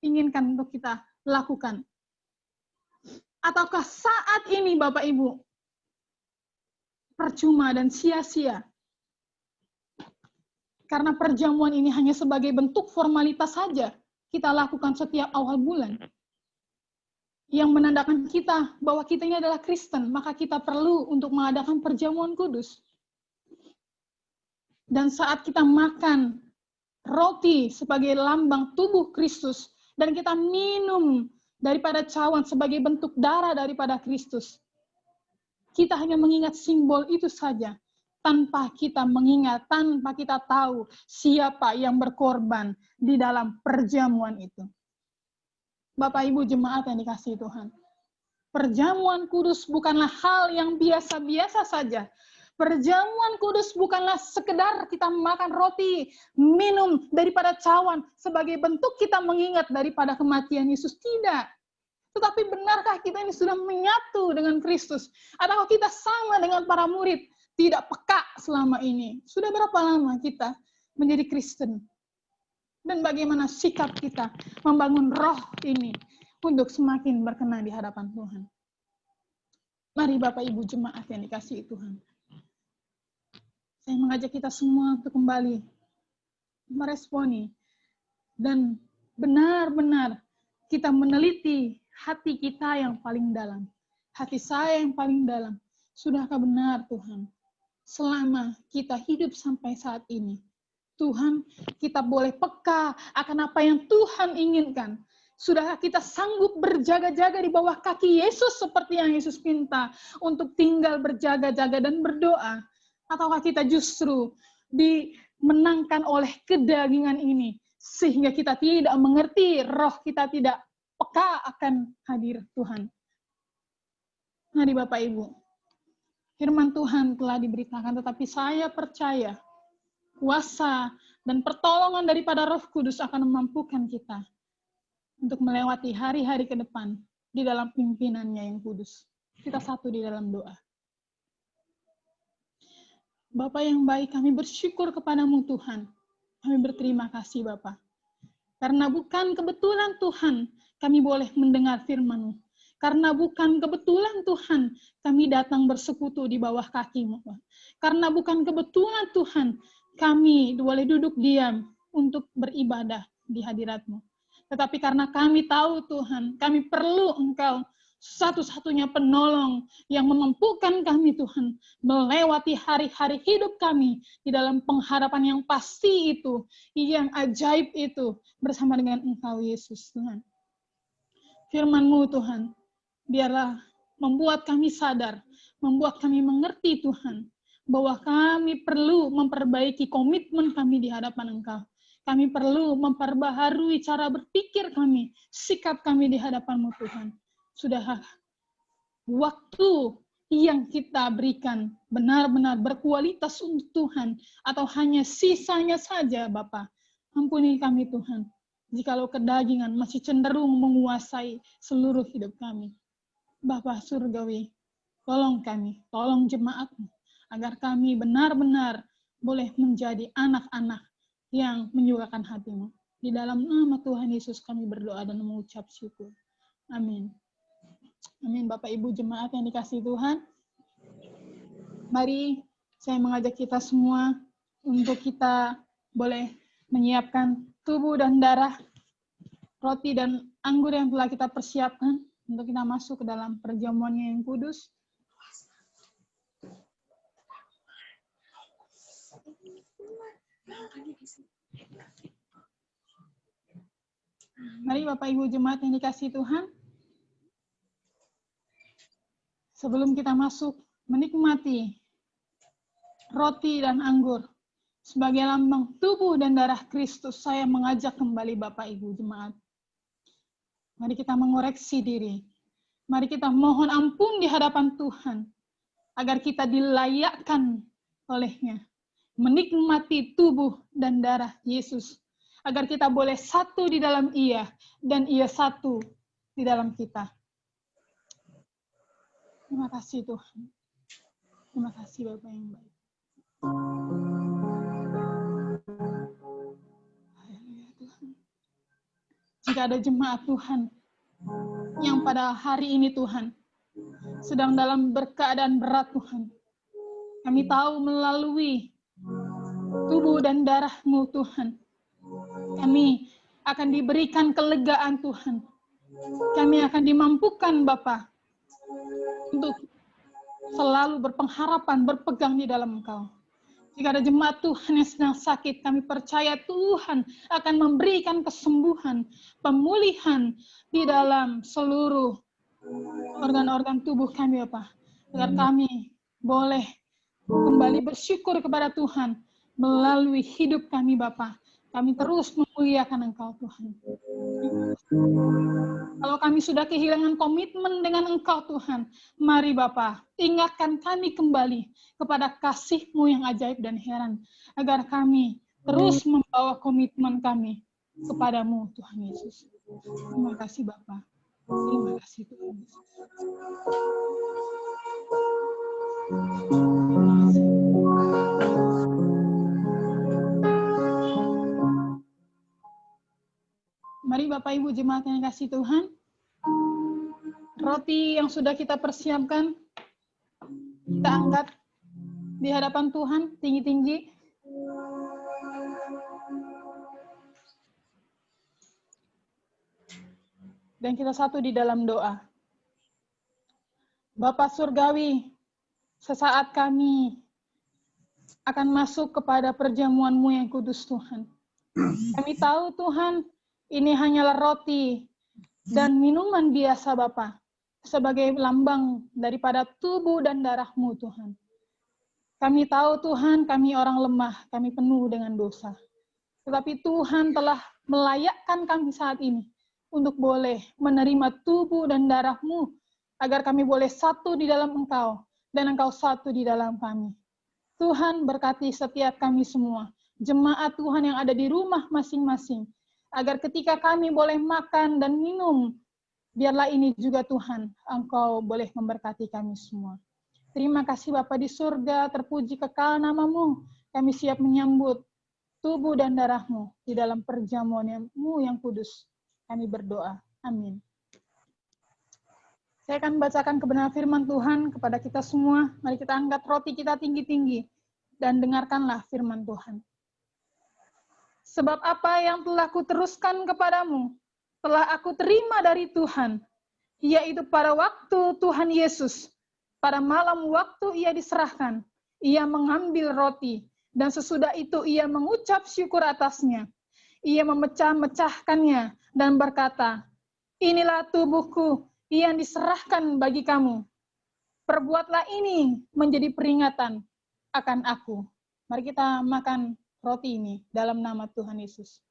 inginkan untuk kita lakukan? Ataukah saat ini Bapak Ibu percuma dan sia-sia? Karena perjamuan ini hanya sebagai bentuk formalitas saja kita lakukan setiap awal bulan, yang menandakan kita bahwa kita ini adalah Kristen, maka kita perlu untuk mengadakan perjamuan kudus. Dan saat kita makan roti sebagai lambang tubuh Kristus, dan kita minum daripada cawan sebagai bentuk darah daripada Kristus, kita hanya mengingat simbol itu saja, tanpa kita mengingat, tanpa kita tahu siapa yang berkorban di dalam perjamuan itu. Bapak Ibu jemaat yang dikasihi Tuhan, perjamuan kudus bukanlah hal yang biasa-biasa saja. Perjamuan kudus bukanlah sekedar kita makan roti, minum daripada cawan sebagai bentuk kita mengingat daripada kematian Yesus. Tidak. Tetapi benarkah kita ini sudah menyatu dengan Kristus? Atau kita sama dengan para murid, tidak peka selama ini? Sudah berapa lama kita menjadi Kristen? Dan bagaimana sikap kita membangun roh ini untuk semakin berkenan di hadapan Tuhan? Mari Bapak Ibu jemaat yang dikasihi Tuhan, saya mengajak kita semua untuk kembali meresponi dan benar-benar kita meneliti hati kita yang paling dalam, hati saya yang paling dalam. Sudahkah benar Tuhan, selama kita hidup sampai saat ini, Tuhan, kita boleh peka akan apa yang Tuhan inginkan? Sudahkah kita sanggup berjaga-jaga di bawah kaki Yesus seperti yang Yesus minta untuk tinggal berjaga-jaga dan berdoa? Ataukah kita justru dimenangkan oleh kedagingan ini sehingga kita tidak mengerti, roh kita tidak peka akan hadir Tuhan? Mari Bapak Ibu, firman Tuhan telah diberitakan, tetapi saya percaya kuasa dan pertolongan daripada Roh Kudus akan memampukan kita untuk melewati hari-hari ke depan di dalam pimpinannya yang kudus. Kita satu di dalam doa. Bapa yang baik, kami bersyukur kepadamu Tuhan. Kami berterima kasih Bapa. Karena bukan kebetulan Tuhan kami boleh mendengar firman-Mu. Karena bukan kebetulan Tuhan kami datang bersekutu di bawah kaki-Mu. Karena bukan kebetulan Tuhan kami boleh duduk diam untuk beribadah di hadirat-Mu. Tetapi karena kami tahu Tuhan, kami perlu Engkau satu-satunya penolong yang memampukan kami Tuhan melewati hari-hari hidup kami di dalam pengharapan yang pasti itu, yang ajaib itu bersama dengan Engkau Yesus Tuhan. Firman-Mu Tuhan, biarlah membuat kami sadar, membuat kami mengerti Tuhan, bahwa kami perlu memperbaiki komitmen kami di hadapan Engkau. Kami perlu memperbaharui cara berpikir kami, sikap kami di hadapan-Mu Tuhan. Sudah waktu yang kita berikan benar-benar berkualitas untuk Tuhan, atau hanya sisanya saja Bapa? Ampuni kami Tuhan, jikalau kedagingan masih cenderung menguasai seluruh hidup kami. Bapa Surgawi, tolong kami, tolong jemaat-Mu, agar kami benar-benar boleh menjadi anak-anak yang menyukakan hati-Mu. Di dalam nama Tuhan Yesus kami berdoa dan mengucap syukur. Amin. Amin. Bapak Ibu jemaat yang dikasihi Tuhan, mari saya mengajak kita semua untuk kita boleh menyiapkan tubuh dan darah, roti dan anggur yang telah kita persiapkan untuk kita masuk ke dalam perjamuannya yang kudus. Mari Bapak Ibu jemaat yang dikasihi Tuhan, sebelum kita masuk menikmati roti dan anggur sebagai lambang tubuh dan darah Kristus, saya mengajak kembali Bapak Ibu jemaat. Mari kita mengoreksi diri. Mari kita mohon ampun di hadapan Tuhan, agar kita dilayakkan oleh-Nya, menikmati tubuh dan darah Yesus, agar kita boleh satu di dalam Ia, dan Ia satu di dalam kita. Terima kasih Tuhan. Terima kasih Bapak yang baik. Haleluya Tuhan. Jika ada jemaat Tuhan yang pada hari ini Tuhan sedang dalam berkeadaan berat Tuhan, kami tahu melalui tubuh dan darah-Mu Tuhan, kami akan diberikan kelegaan Tuhan. Kami akan dimampukan Bapa untuk selalu berpengharapan, berpegang di dalam Engkau. Jika ada jemaat Tuhan yang sedang sakit, kami percaya Tuhan akan memberikan kesembuhan, pemulihan di dalam seluruh organ-organ tubuh kami, Bapak. Agar kami boleh kembali bersyukur kepada Tuhan melalui hidup kami, Bapak. Kami terus memuliakan Engkau, Tuhan. Kalau kami sudah kehilangan komitmen dengan Engkau, Tuhan, mari Bapa, ingatkan kami kembali kepada kasih-Mu yang ajaib dan heran, agar kami terus membawa komitmen kami kepadamu, Tuhan Yesus. Terima kasih Bapa. Terima kasih Tuhan Yesus. Mari Bapak Ibu jemaat yang kasih Tuhan, roti yang sudah kita persiapkan, kita angkat di hadapan Tuhan tinggi-tinggi. Dan kita satu di dalam doa. Bapa Surgawi, sesaat kami akan masuk kepada perjamuan-Mu yang kudus Tuhan. Kami tahu Tuhan, ini hanyalah roti dan minuman biasa Bapa, sebagai lambang daripada tubuh dan darah-Mu Tuhan. Kami tahu Tuhan, kami orang lemah, kami penuh dengan dosa. Tetapi Tuhan telah melayakkan kami saat ini untuk boleh menerima tubuh dan darah-Mu, agar kami boleh satu di dalam Engkau, dan Engkau satu di dalam kami. Tuhan berkati setiap kami semua, jemaat Tuhan yang ada di rumah masing-masing, agar ketika kami boleh makan dan minum, biarlah ini juga Tuhan, Engkau boleh memberkati kami semua. Terima kasih Bapa di surga, terpuji kekal nama-Mu, kami siap menyambut tubuh dan darah-Mu di dalam perjamuan-Mu yang kudus. Kami berdoa. Amin. Saya akan bacakan kebenaran firman Tuhan kepada kita semua. Mari kita angkat roti kita tinggi-tinggi dan dengarkanlah firman Tuhan. Sebab apa yang telah kuteruskan kepadamu, telah aku terima dari Tuhan, yaitu pada waktu Tuhan Yesus, pada malam waktu ia diserahkan, ia mengambil roti, dan sesudah itu ia mengucap syukur atasnya. Ia memecah-mecahkannya dan berkata, inilah tubuhku yang diserahkan bagi kamu. Perbuatlah ini menjadi peringatan akan aku. Mari kita makan roti ini dalam nama Tuhan Yesus.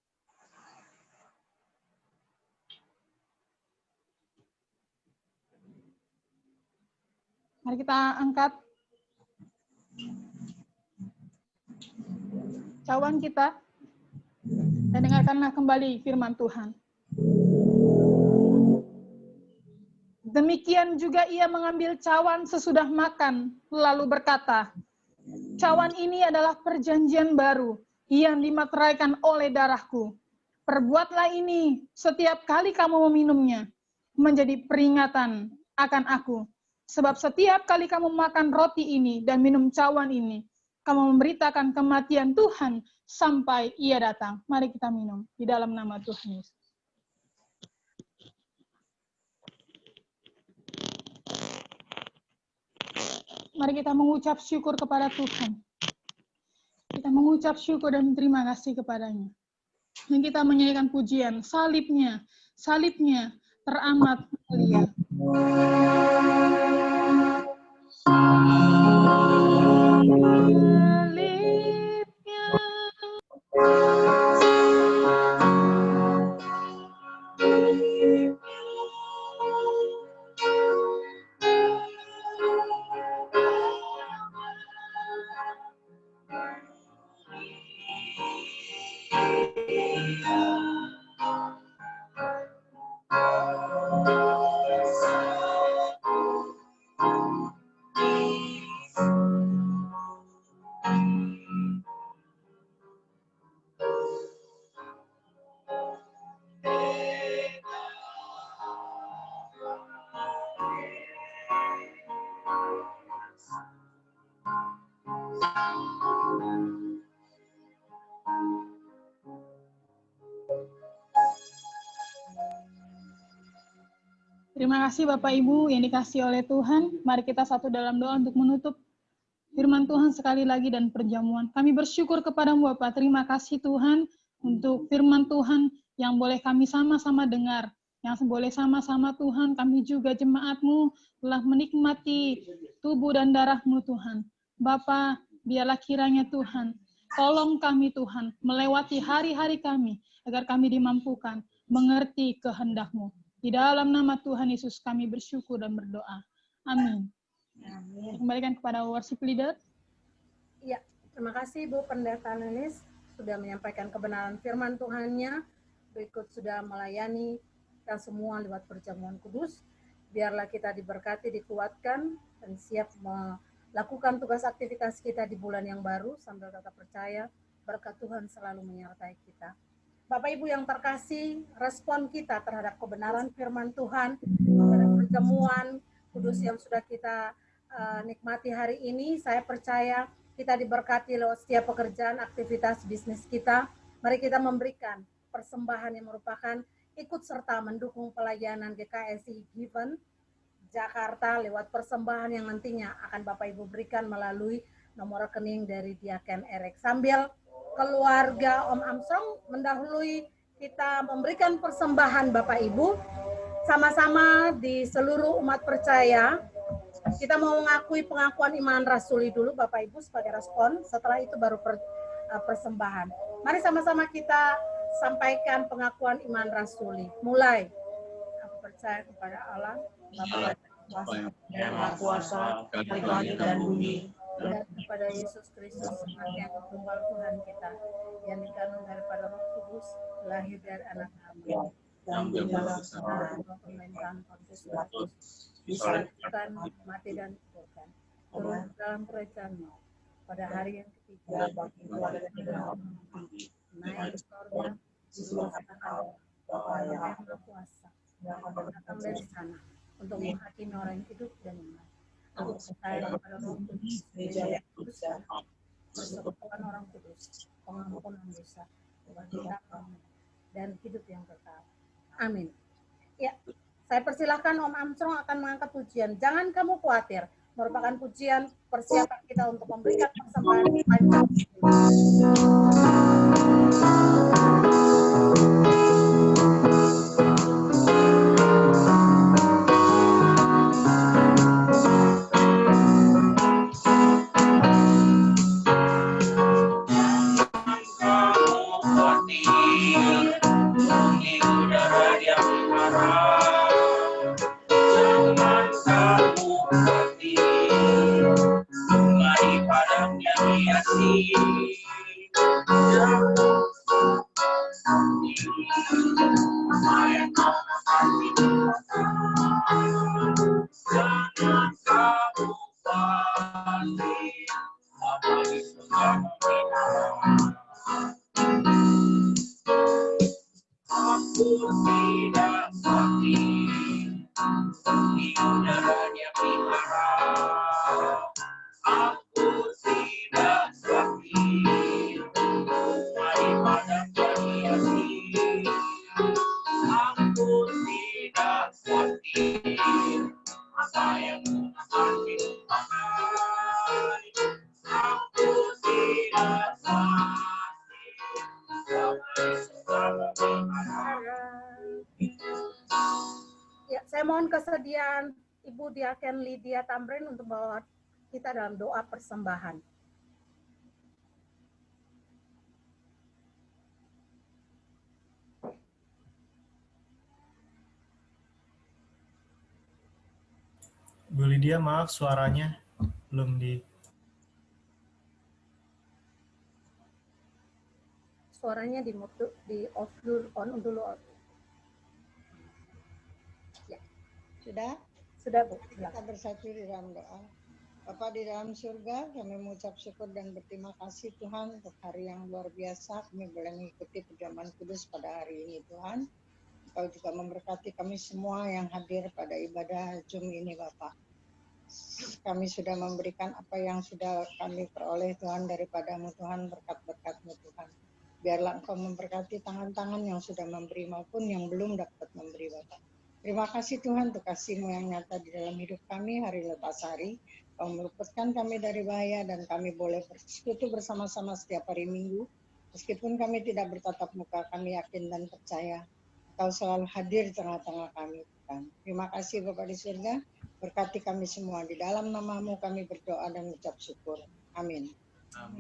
Mari kita angkat cawan kita dan dengarkanlah kembali firman Tuhan. Demikian juga ia mengambil cawan sesudah makan, lalu berkata, cawan ini adalah perjanjian baru yang dimateraikan oleh darahku. Perbuatlah ini setiap kali kamu meminumnya, menjadi peringatan akan aku. Sebab setiap kali kamu makan roti ini dan minum cawan ini, kamu memberitakan kematian Tuhan sampai ia datang. Mari kita minum di dalam nama Tuhan Yesus. Mari kita mengucap syukur kepada Tuhan. Kita mengucap syukur dan terima kasih kepadanya. Dan kita menyanyikan pujian, salibnya teramat mulia. Terima kasih Bapak Ibu yang dikasih oleh Tuhan. Mari kita satu dalam doa untuk menutup firman Tuhan sekali lagi dan perjamuan. Kami bersyukur kepadamu Bapak. Terima kasih Tuhan untuk firman Tuhan yang boleh kami sama-sama dengar. Yang boleh sama-sama Tuhan, kami juga jemaat-Mu telah menikmati tubuh dan darah-Mu Tuhan. Bapa, biarlah kiranya Tuhan, tolong kami Tuhan, melewati hari-hari kami, agar kami dimampukan mengerti kehendak-Mu. Di dalam nama Tuhan Yesus kami bersyukur dan berdoa. Amin. Kembalikan kepada worship leader. Ya, terima kasih Bu Pendeta Nenis sudah menyampaikan kebenaran firman Tuhannya. Berikut sudah melayani kita semua lewat perjamuan kudus. Biarlah kita diberkati, dikuatkan, dan siap melakukan tugas aktivitas kita di bulan yang baru sambil tetap percaya berkat Tuhan selalu menyertai kita. Bapak Ibu yang terkasih, respon kita terhadap kebenaran firman Tuhan, terhadap perjamuan kudus yang sudah kita nikmati hari ini, saya percaya kita diberkati lewat setiap pekerjaan, aktivitas bisnis kita. Mari kita memberikan persembahan yang merupakan ikut serta mendukung pelayanan GKSI Given Jakarta lewat persembahan yang nantinya akan Bapak Ibu berikan melalui nomor rekening dari Diaken Erek. Sambil keluarga Om Armstrong mendahului kita memberikan persembahan Bapak Ibu, sama-sama di seluruh umat percaya, kita mau mengakui pengakuan iman rasuli dulu Bapak Ibu sebagai respon, setelah itu baru persembahan. Mari sama-sama kita sampaikan pengakuan iman rasuli. Mulai, aku percaya kepada Allah, Bapa yang Maha Kuasa, dari langit dan bumi, dan kepada Yesus Kristus, anak yang tunggal Tuhan kita, yang dikandung daripada Roh Kudus, lahir dari anak kami, yang berbuat dalam pemerintahan Pontius Pilatus, disalibkan, mati dan dikuburkan, turun dalam kerajaan maut, pada hari yang ketiga, naik ke surga, seluruh Allah, Bapa yang berkuasa, yang datang dari sana, untuk menghakimi orang yang hidup dan yang mati. Aku percaya kepada Roh Kudus, Gereja yang kudus, persekutuan orang kudus, pengampunan dosa, kebangkitan dan hidup yang kekal. Amin. Ya, saya persilahkan Om Armstrong akan mengangkat pujian. Jangan kamu khawatir, merupakan pujian persiapan kita untuk memberikan persembahan panjang. Saya mohon kesediaan Ibu Diaken Lydia Tamrin untuk bawa kita dalam doa persembahan. Bu Lydia, maaf suaranya belum di... Suaranya di off dulu, on dulu. Ya. Sudah Bu. Kita bersatu di dalam doa. Bapa di dalam surga, kami mengucap syukur dan berterima kasih Tuhan untuk hari yang luar biasa. Kami boleh mengikuti perjamuan kudus pada hari ini Tuhan. Engkau juga memberkati kami semua yang hadir pada ibadah Zoom ini Bapak. Kami sudah memberikan apa yang sudah kami peroleh Tuhan daripadamu Tuhan, berkat-berkat-Mu Tuhan. Biarlah Engkau memberkati tangan-tangan yang sudah memberi maupun yang belum dapat memberi Bapak. Terima kasih Tuhan untuk kasih-Mu yang nyata di dalam hidup kami hari lepas hari. Kau meluputkan kami dari bahaya dan kami boleh bersekutu bersama-sama setiap hari Minggu. Meskipun kami tidak bertatap muka, kami yakin dan percaya Engkau selalu hadir di tengah-tengah kami Tuhan. Terima kasih Bapak di surga. Berkati kami semua. Di dalam nama-Mu kami berdoa dan mengucap syukur. Amin.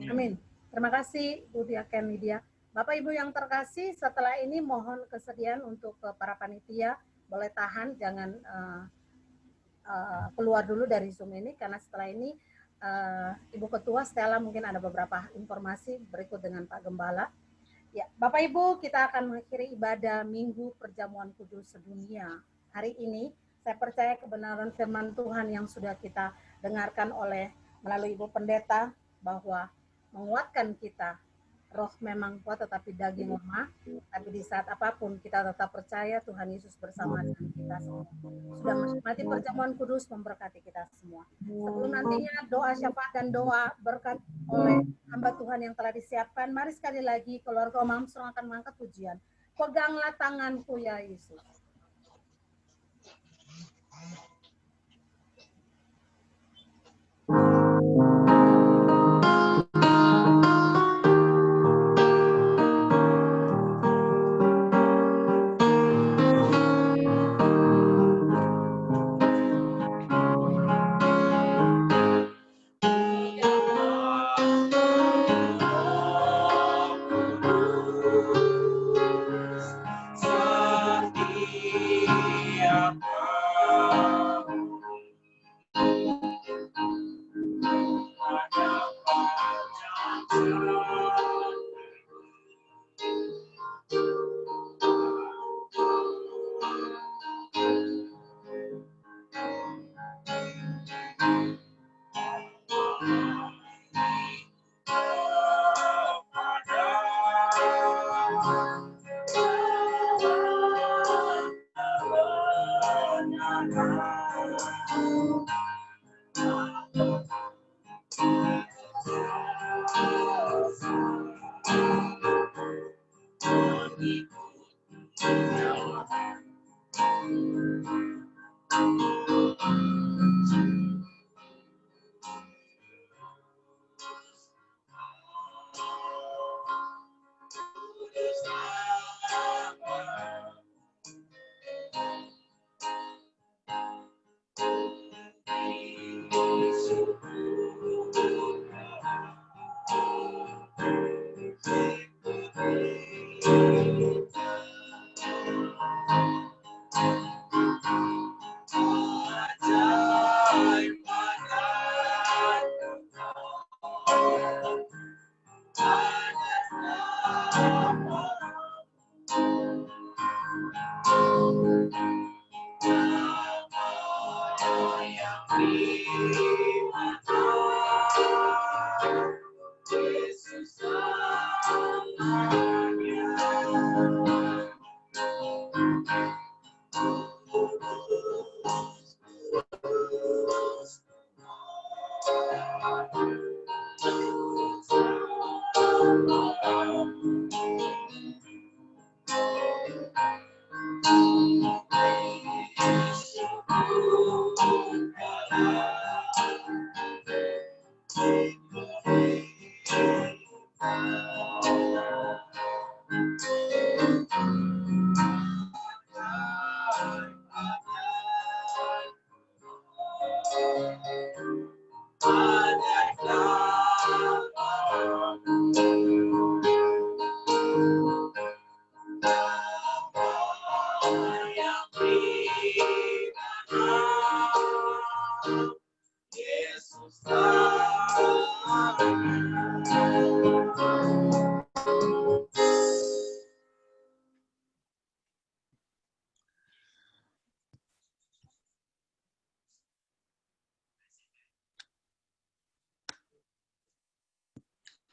Amin. Terima kasih Bu Diaken Lydia. Bapak Ibu yang terkasih, setelah ini mohon kesediaan untuk para panitia boleh tahan, jangan keluar dulu dari Zoom ini, karena setelah ini Ibu Ketua Stella mungkin ada beberapa informasi berikut dengan Pak Gembala. Ya, Bapak Ibu, kita akan mengakhiri ibadah Minggu Perjamuan Kudus Sedunia. Hari ini saya percaya kebenaran firman Tuhan yang sudah kita dengarkan melalui Ibu Pendeta, bahwa menguatkan kita. Roh memang kuat tetapi daging lemah, tapi di saat apapun kita tetap percaya Tuhan Yesus bersama dengan kita semua. Sudah menikmati perjamuan kudus, memberkati kita semua. Sebelum nantinya doa syafaat dan doa berkat oleh hamba Tuhan yang telah disiapkan, mari sekali lagi keluarga Om Armstrong akan mengangkat pujian. Peganglah tanganku ya Yesus.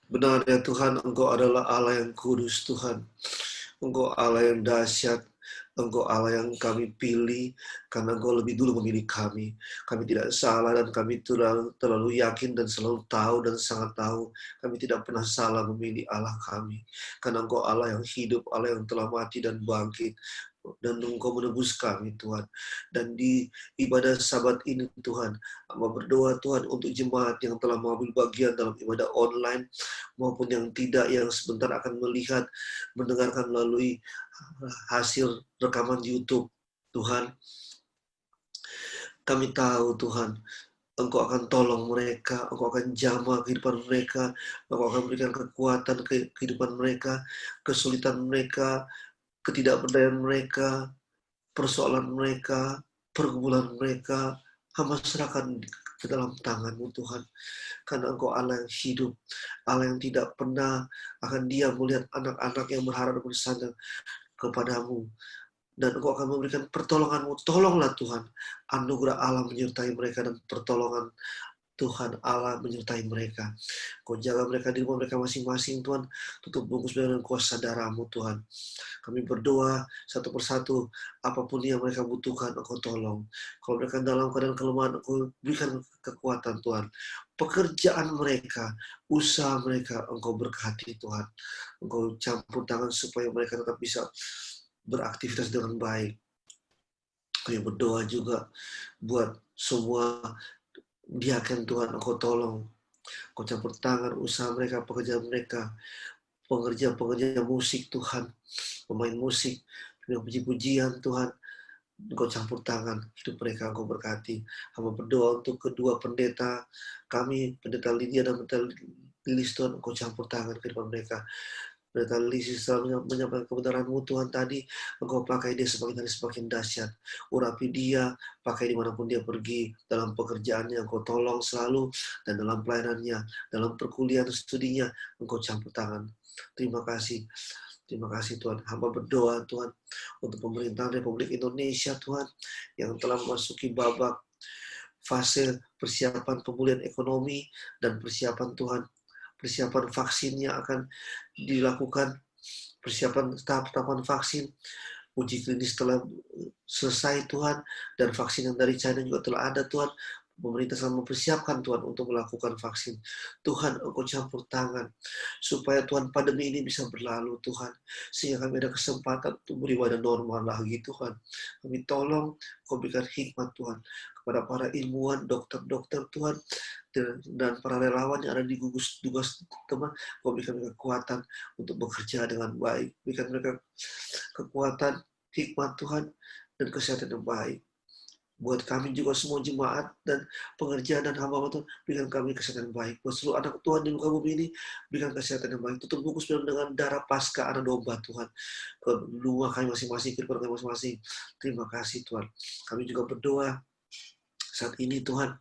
Benar ya Tuhan, Engkau adalah Allah yang kudus Tuhan. Engkau Allah yang dahsyat. Engkau Allah yang kami pilih karena Engkau lebih dulu memilih kami. Kami tidak salah dan kami terlalu yakin dan selalu tahu dan sangat tahu. Kami tidak pernah salah memilih Allah kami. Karena Engkau Allah yang hidup, Allah yang telah mati dan bangkit. Dan Engkau menebus kami Tuhan. Dan di ibadah Sabat ini Tuhan, hamba berdoa Tuhan untuk jemaat yang telah mengambil bagian dalam ibadah online maupun yang tidak, yang sebentar akan melihat, mendengarkan melalui hasil rekaman YouTube. Tuhan, kami tahu Tuhan, Engkau akan tolong mereka, Engkau akan jamah kehidupan mereka, Engkau akan berikan kekuatan kehidupan mereka, kesulitan mereka, ketidakberdayaan mereka, persoalan mereka, pergumulan mereka, hamba serahkan ke dalam tangan-Mu Tuhan. Karena Engkau Allah yang hidup, Allah yang tidak pernah akan diam melihat anak-anak yang berharap dan bersandar kepadamu. Dan Engkau akan memberikan pertolongan-Mu. Tolonglah Tuhan, anugerah Allah menyertai mereka dan pertolongan Tuhan Allah menyertai mereka. Kau jaga mereka di rumah mereka masing-masing Tuhan. Tutup bungkus dengan kuasa darah-Mu Tuhan. Kami berdoa satu persatu, apapun yang mereka butuhkan Engkau tolong. Kalau mereka dalam keadaan kelemahan, Engkau berikan kekuatan Tuhan. Pekerjaan mereka, usaha mereka Engkau berkati Tuhan. Engkau campur tangan supaya mereka tetap bisa beraktivitas dengan baik. Kami berdoa juga buat semua diaken Tuhan, Engkau tolong. Engkau campur tangan usaha mereka, pekerjaan mereka, pengerja musik Tuhan, pemain musik, yang puji-pujian Tuhan, Engkau campur tangan hidup mereka, Engkau berkati. Hamba berdoa untuk kedua pendeta kami, pendeta Lydia dan pendeta Lilis Tuhan, Engkau campur tangan kehidupan mereka. Pendeta Lilis selalu menyampaikan kebenaran-Mu Tuhan tadi, Engkau pakai dia semakin dahsyat. Urapi dia, pakai dimanapun dia pergi, dalam pekerjaannya Engkau tolong selalu, dan dalam pelayanannya, dalam perkuliahan studinya, Engkau campur tangan. Terima kasih Tuhan. Hamba berdoa Tuhan untuk pemerintahan Republik Indonesia Tuhan, yang telah memasuki babak fase persiapan pemulihan ekonomi dan persiapan Tuhan, persiapan vaksinnya akan dilakukan, persiapan tahap-tahapan vaksin, uji klinis telah selesai Tuhan, dan vaksin yang dari China juga telah ada Tuhan. Pemerintah sedang mempersiapkan Tuhan untuk melakukan vaksin. Tuhan, Engkau campur tangan supaya Tuhan pandemi ini bisa berlalu Tuhan, sehingga kami ada kesempatan untuk beribadah normal lagi Tuhan. Kami tolong Kau berikan hikmat Tuhan kepada para ilmuwan, dokter-dokter Tuhan, dan para relawan yang ada di gugus tugas teman. Kau berikan kekuatan untuk bekerja dengan baik, berikan mereka kekuatan, hikmat Tuhan, dan kesehatan yang baik. Buat kami juga semua jemaat dan pengerja dan hamba Tuhan, berikan kami kesehatan yang baik. Buat seluruh anak Tuhan di muka bumi ini, berikan kesehatan yang baik. Tutup bungkus dengan darah Paskah anak domba Tuhan. Ke rumah kami masing-masing, kehidupan kami masing-masing. Terima kasih Tuhan. Kami juga berdoa saat ini Tuhan,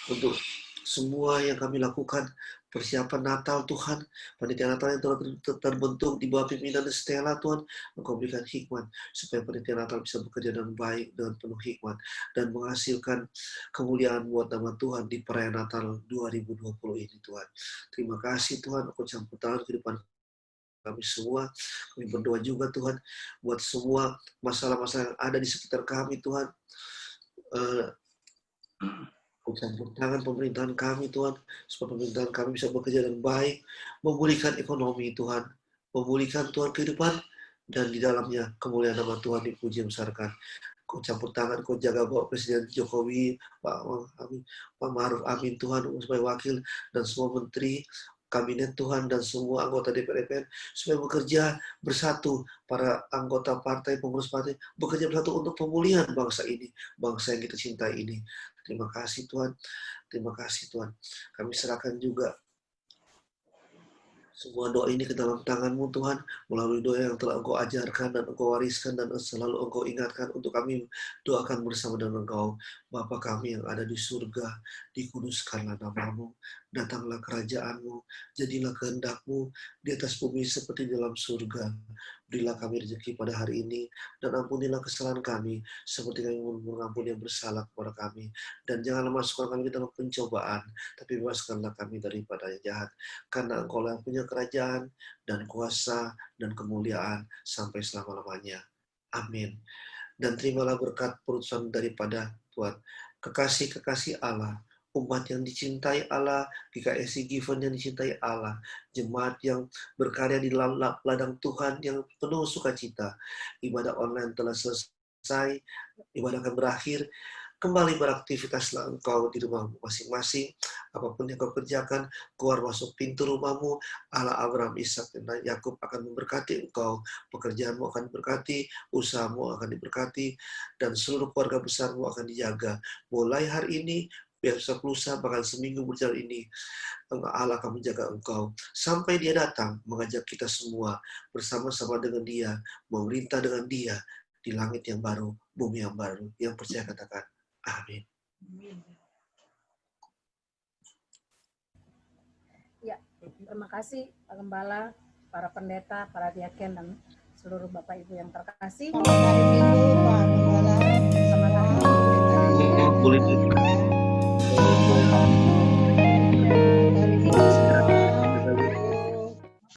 untuk semua yang kami lakukan, persiapan Natal Tuhan, panitia Natal yang telah terbentuk di bawah pimpinan Stella Tuhan, Engkau berikan hikmat supaya panitia Natal bisa bekerja dengan baik, dengan penuh hikmat, dan menghasilkan kemuliaan buat nama Tuhan di perayaan Natal 2020 ini Tuhan. Terima kasih Tuhan, Engkau campur tangan kehidupan kami semua. Kami berdoa juga Tuhan buat semua masalah-masalah yang ada di sekitar kami Tuhan. Campur tangan pemerintahan kami Tuhan, supaya pemerintahan kami bisa bekerja dengan baik, memulihkan ekonomi Tuhan, memulihkan Tuhan kehidupan, dan di dalamnya kemuliaan nama Tuhan dipuji besarkan. Kau campur tangan, Kau jaga Bapak Presiden Jokowi, Pak Ma'ruf Amin Tuhan, sebagai wakil, dan semua menteri, kabinet Tuhan, dan semua anggota DPR supaya bekerja bersatu, para anggota partai, pengurus partai, bekerja bersatu untuk pemulihan bangsa ini, bangsa yang kita cintai ini. Terima kasih Tuhan, terima kasih Tuhan. Kami serahkan juga semua doa ini ke dalam tangan-Mu Tuhan, melalui doa yang telah Engkau ajarkan dan Engkau wariskan dan selalu Engkau ingatkan untuk kami doakan bersama dengan Engkau. Bapa kami yang ada di surga, dikuduskanlah nama-Mu, Datanglah kerajaan-Mu, jadilah kehendak-Mu di atas bumi seperti di dalam surga. Berilah kami rezeki pada hari ini, dan ampunilah kesalahan kami, seperti kami mengampuni yang bersalah kepada kami. Dan janganlah masukkan kami ke dalam pencobaan, tapi bebaskanlah kami daripada yang jahat. Karena Engkau yang punya kerajaan, dan kuasa, dan kemuliaan, sampai selama-lamanya. Amin. Dan terimalah berkat perutusan daripada Tuhan. Kekasih-kekasih Allah, umat yang dicintai Allah, GKSI Given yang dicintai Allah, jemaat yang berkarya di ladang Tuhan yang penuh sukacita. Ibadah online telah selesai, ibadah akan berakhir. Kembali beraktivitaslah engkau di rumahmu masing-masing. Apapun yang kau kerjakan, keluar masuk pintu rumahmu, Allah Abraham, Ishak, dan Yakub akan memberkati engkau. Pekerjaanmu akan diberkati, usahamu akan diberkati, dan seluruh keluarga besarmu akan dijaga. Mulai hari ini, besok lusa, bahkan seminggu berjalan ini, Allah akan menjaga engkau. Sampai dia datang, mengajak kita semua bersama-sama dengan dia, memerintah dengan dia, di langit yang baru, bumi yang baru. Yang percaya katakan, amin. Ya, terima kasih Pak Gembala, para pendeta, para diaken, dan seluruh Bapak Ibu yang terkasih. Selamat hari Minggu.